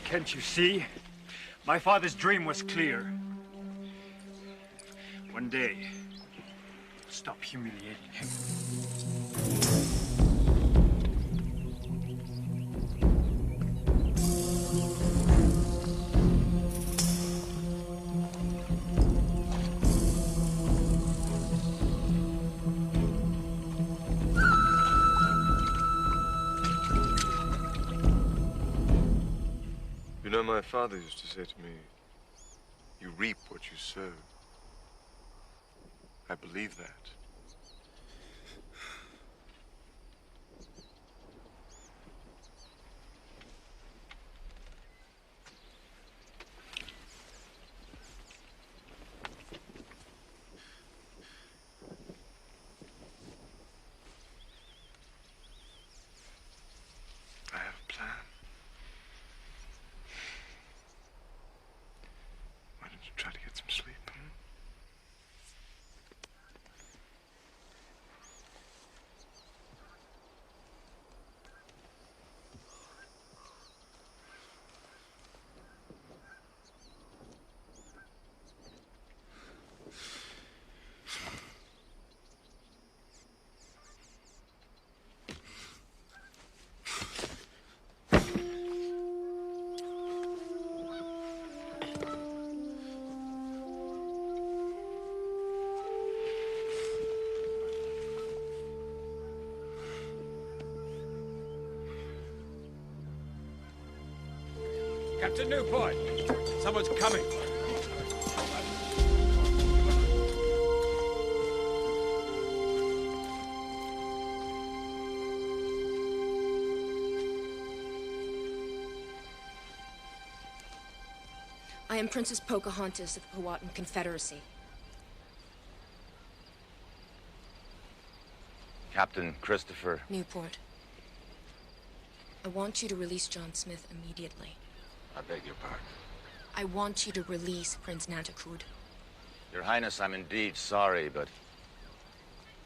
Can't you see? My father's dream was clear. One day, we'll stop humiliating him. You know, my father used to say to me, you reap what you sow. I believe that. I have a plan. Why don't you try to get some sleep, huh? Captain Newport! Someone's coming! I am Princess Pockahontas of the Powhatan Confederacy. Captain Christopher Newport. I want you to release Jon Smith immediately. I beg your pardon. I want you to release Prince Nanticoot. Your Highness, I'm indeed sorry, but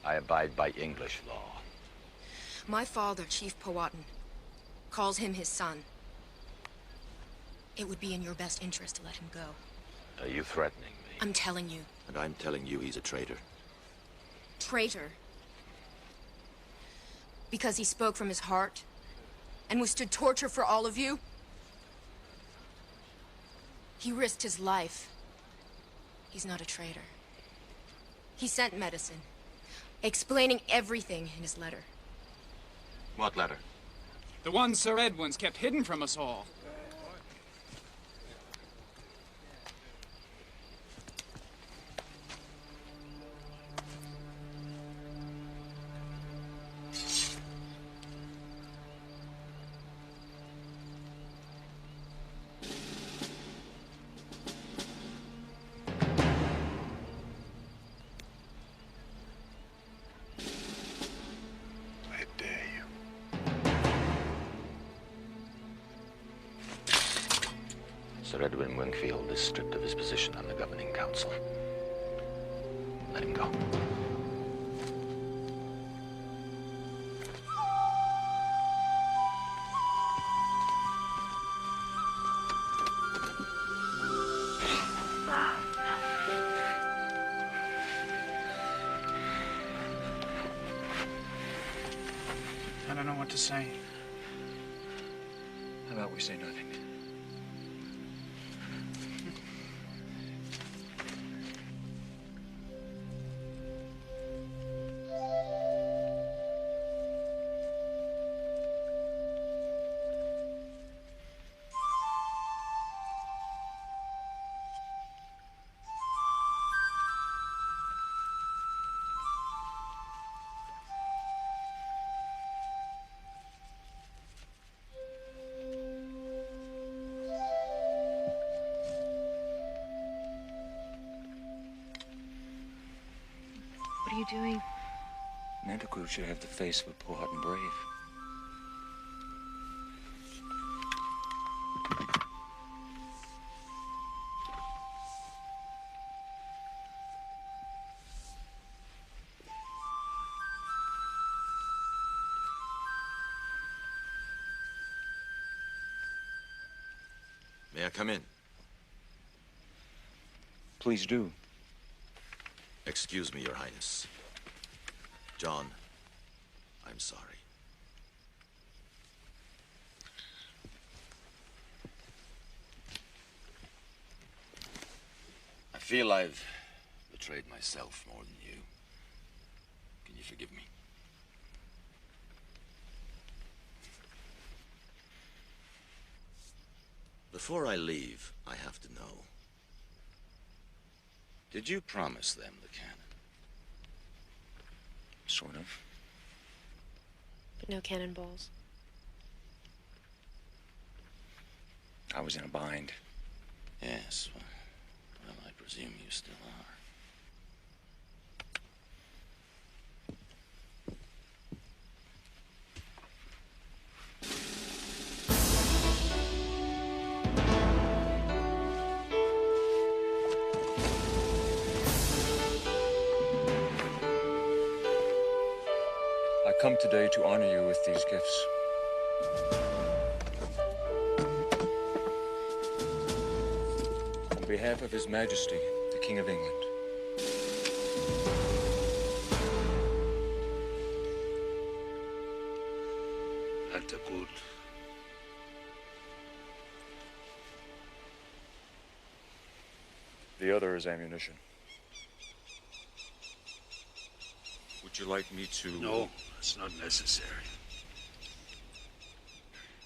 I abide by English law. My father, Chief Powhatan, calls him his son. It would be in your best interest to let him go. Are you threatening me? I'm telling you. And I'm telling you he's a traitor. Traitor? Because he spoke from his heart and withstood torture for all of you? He risked his life. He's not a traitor. He sent medicine, explaining everything in his letter. What letter? The one Sir Edwin's kept hidden from us all. Sir Edwin Wingfield is stripped of his position on the governing council. Let him go. I don't know what to say. How about we say nothing? What are you doing? Nanticoot should have the face of a Powhatan brave. May I come in? Please do. Excuse me, Your Highness. John, I'm sorry. I feel I've betrayed myself more than you. Can you forgive me? Before I leave, I have to know. Did you promise them the cannon? Sort of. But no cannonballs. I was in a bind. Yes, well, I presume you still are. I come today to honor you with these gifts. On behalf of His Majesty, the King of England. Nanticoot. The other is ammunition. Would you like me to... No, it's not necessary.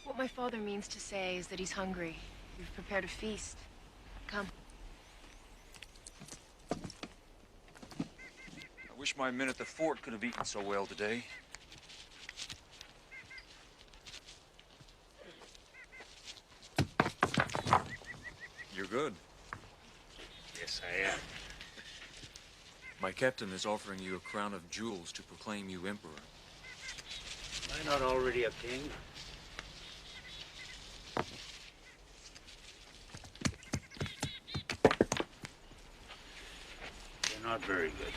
What my father means to say is that he's hungry. We've prepared a feast. Come. I wish my men at the fort could have eaten so well today. You're good. Yes, I am. My captain is offering you a crown of jewels to proclaim you emperor. Am I not already a king? You're not very good.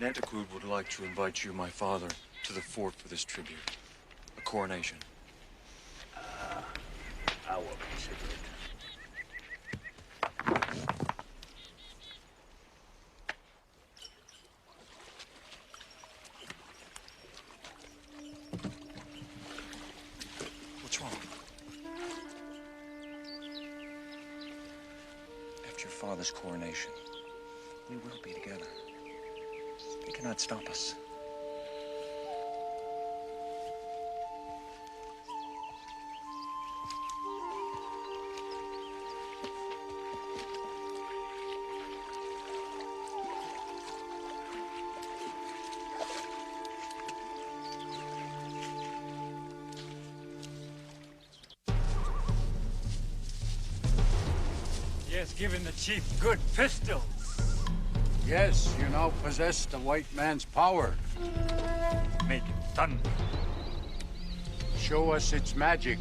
Nanticoud would like to invite you, my father, to the fort for this tribute. A coronation. I will consider it. What's wrong? After your father's coronation, we will be together. They cannot stop us. Yes, given the chief good pistols. Yes, you now possess the white man's power. Make it thunder. Show us its magic.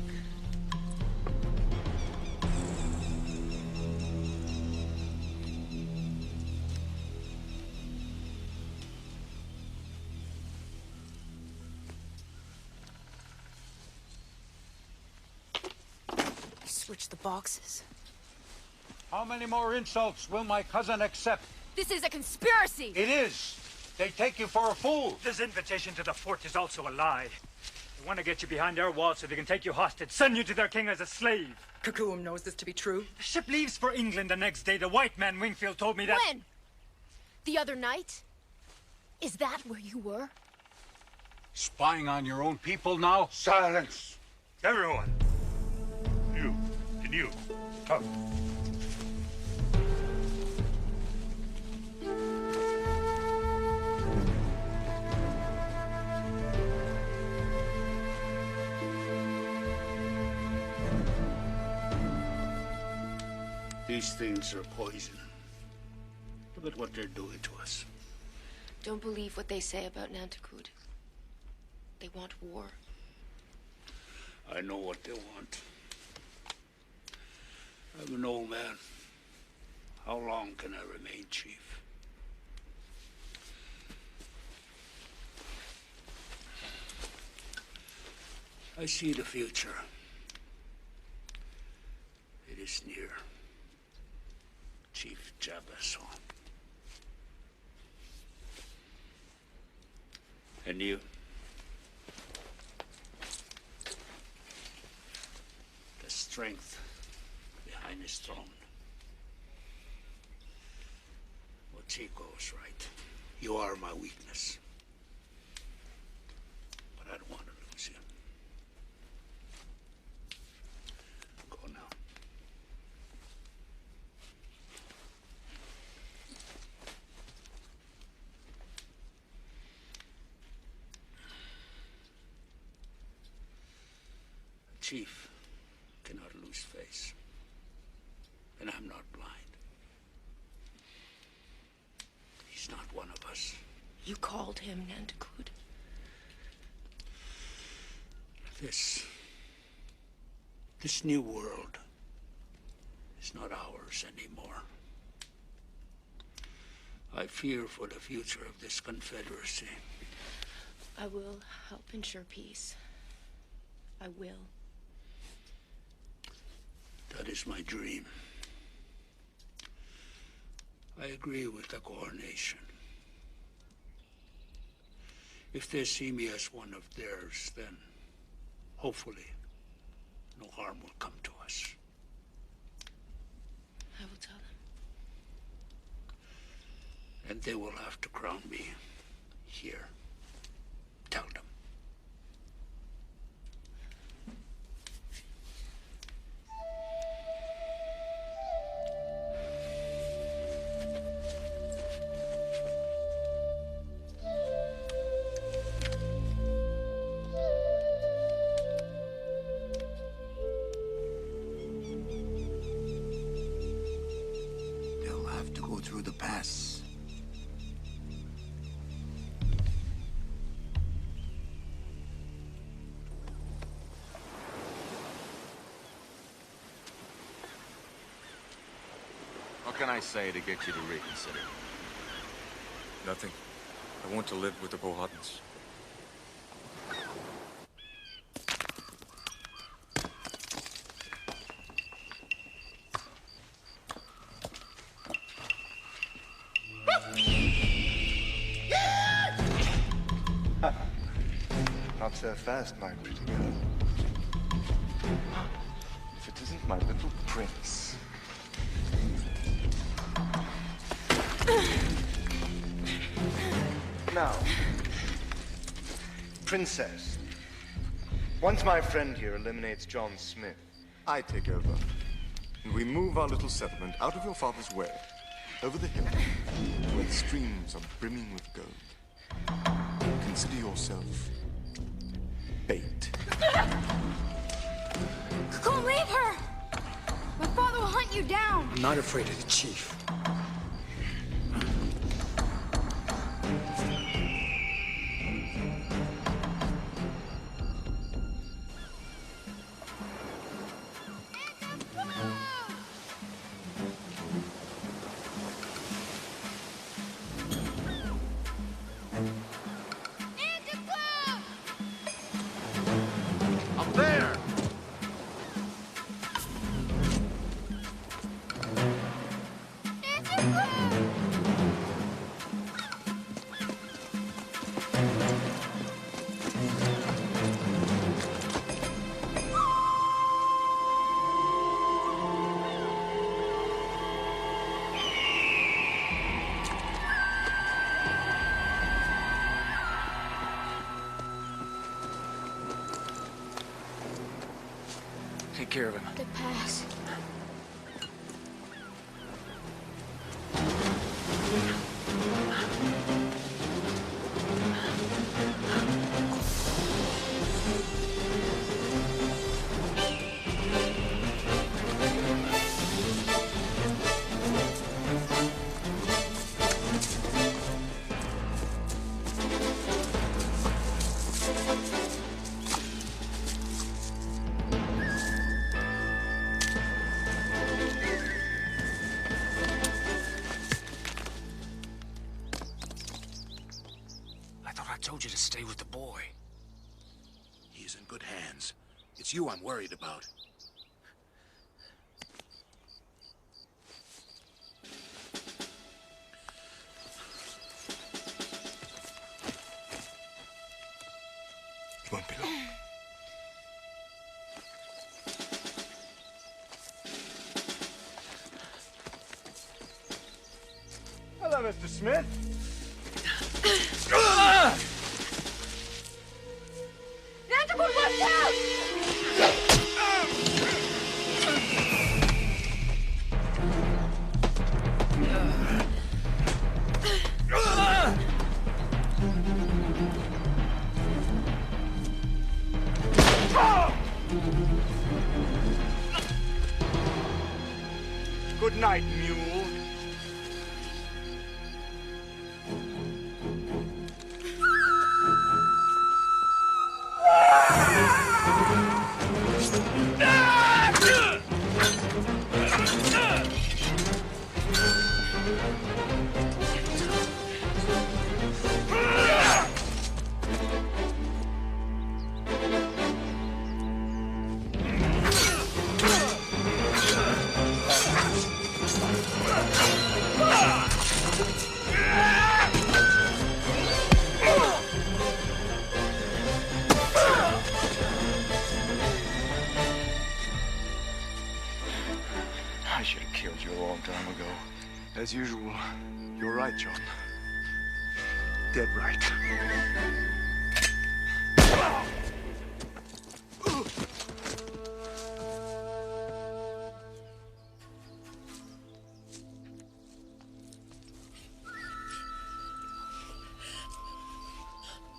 Switch the boxes. How many more insults will my cousin accept? This is a conspiracy! It is. They take you for a fool. This invitation to the fort is also a lie. They want to get you behind their walls so they can take you hostage, send you to their king as a slave. Cuckoo knows this to be true. The ship leaves for England the next day. The white man Wingfield told me that... When? The other night? Is that where you were? Spying on your own people now? Silence! Everyone! You, and you, come. These things are poison. Look at what they're doing to us. Don't believe what they say about Nanticoud. They want war. I know what they want. I'm an old man. How long can I remain chief? I see the future. It is near. Chief Jabasson. And you? The strength behind his throne. Well, Chico is right. You are my weakness. But I don't want to lose you. Go now. Chief cannot lose face. And I'm not blind. He's not one of us. You called him Nanticoud. This new world is not ours anymore. I fear for the future of this confederacy. I will help ensure peace. I will. That is my dream. I agree with the coronation. If they see me as one of theirs, then hopefully no harm will come to us. I will tell them. And they will have to crown me here. Tell them. through the pass. What can I say to get you to reconsider? Nothing. I want to live with the Powhatans. Not so fast, my pretty girl. If it isn't my little prince. Now, princess, once my friend here eliminates Jon Smith, I take over. And we move our little settlement out of your father's way, over the hill, where the streams are brimming with gold. Consider yourself bait. Don't leave her! My father will hunt you down! I'm not afraid of the chief. Take care of him. The pass. told you to stay with the boy. He's in good hands. It's you I'm worried about. He won't be long. Hello, Mr. Smith. Nantabud, watch out! Good night, mule. As usual, you're right, John. Dead right.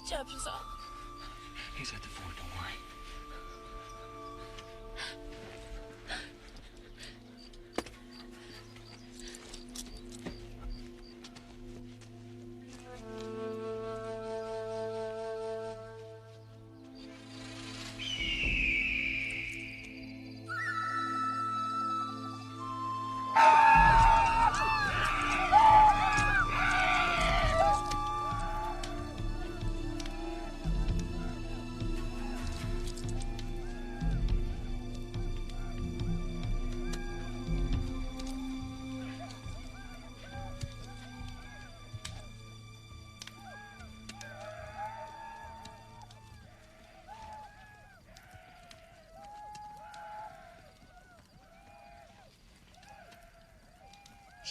Chapter's up. He's at the fort, don't worry.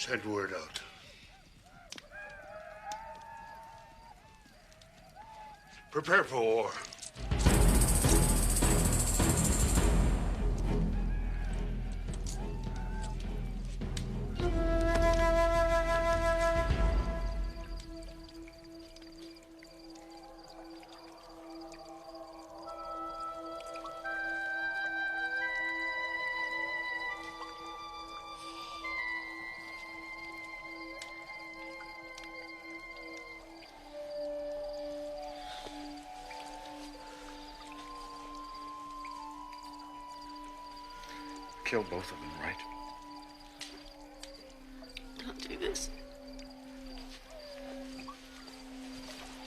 Send word out. Prepare for war. Kill both of them, right? Don't do this.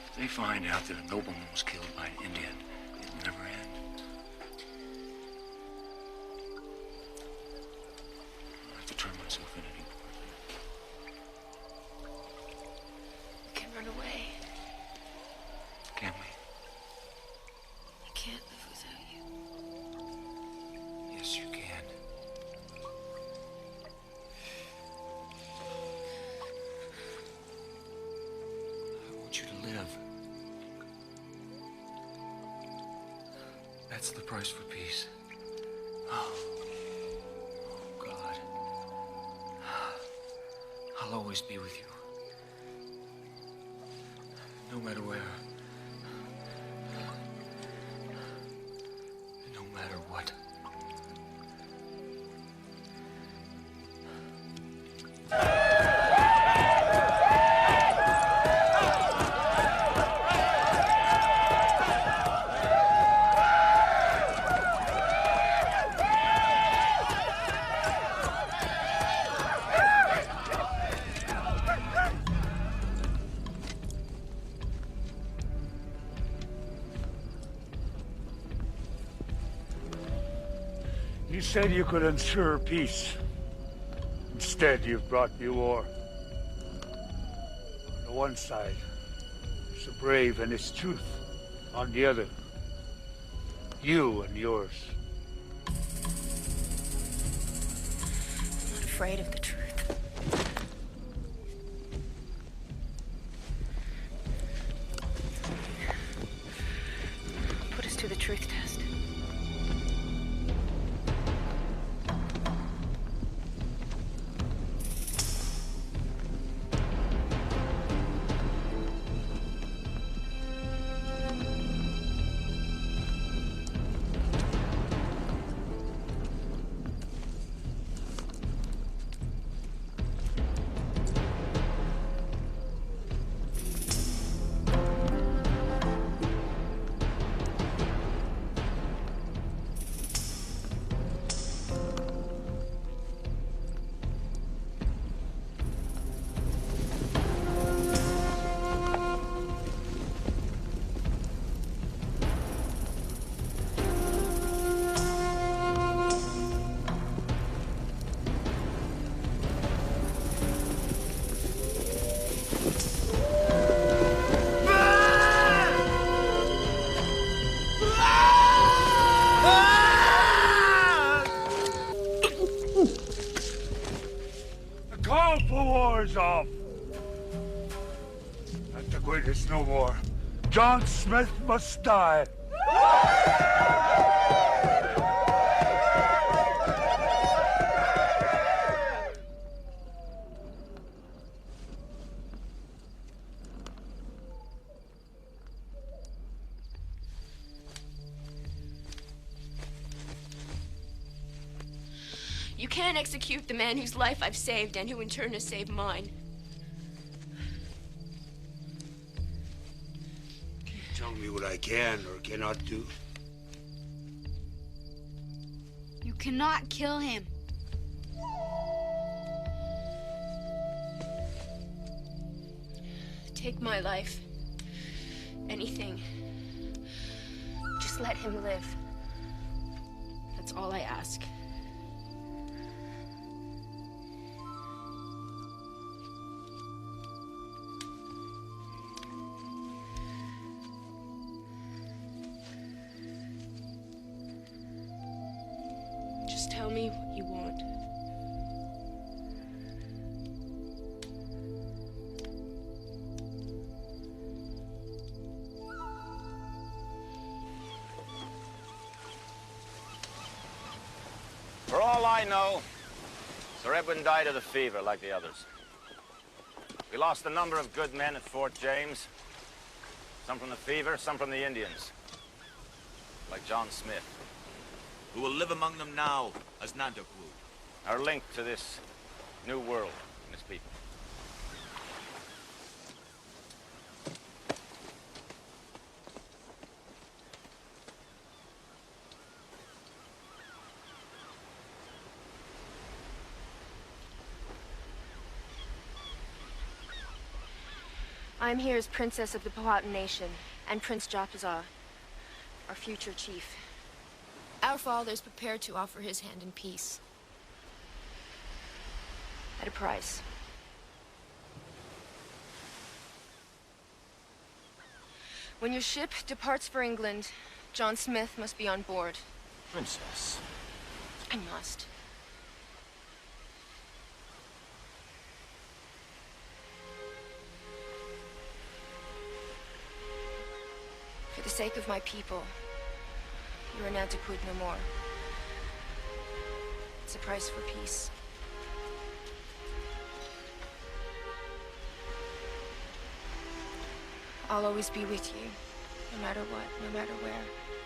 If they find out that a nobleman was killed by an Indian, it'll never end. I have to turn myself in anymore. We can run away. Can we? I can't live without you. Yes, you can. I want you to live. That's the price for peace. Oh, God. I'll always be with you. No matter where. No matter what. You said you could ensure peace. Instead, you've brought me war. On the one side, is the brave and his truth. On the other, you and yours. I'm not afraid of the truth. Put us to the truth test. Off. Let the greatest no more. Jon Smith must die. You can't execute the man whose life I've saved and who in turn has saved mine. Tell me what I can or cannot do. You cannot kill him. Take my life. Anything. Just let him live. That's all I ask. Just tell me what you want. I know. Sir Edwin died of the fever like the others. We lost a number of good men at Fort James. Some from the fever, some from the Indians. Like John Smith. Who will live among them now as Nantiquo. Our link to this new world and its people. I'm here as Princess of the Powhatan Nation, and Prince Japazar, our future chief. Our father is prepared to offer his hand in peace. At a price. When your ship departs for England, John Smith must be on board. Princess. I must. For the sake of my people, you are Nantiquo no more. It's a price for peace. I'll always be with you, no matter what, no matter where.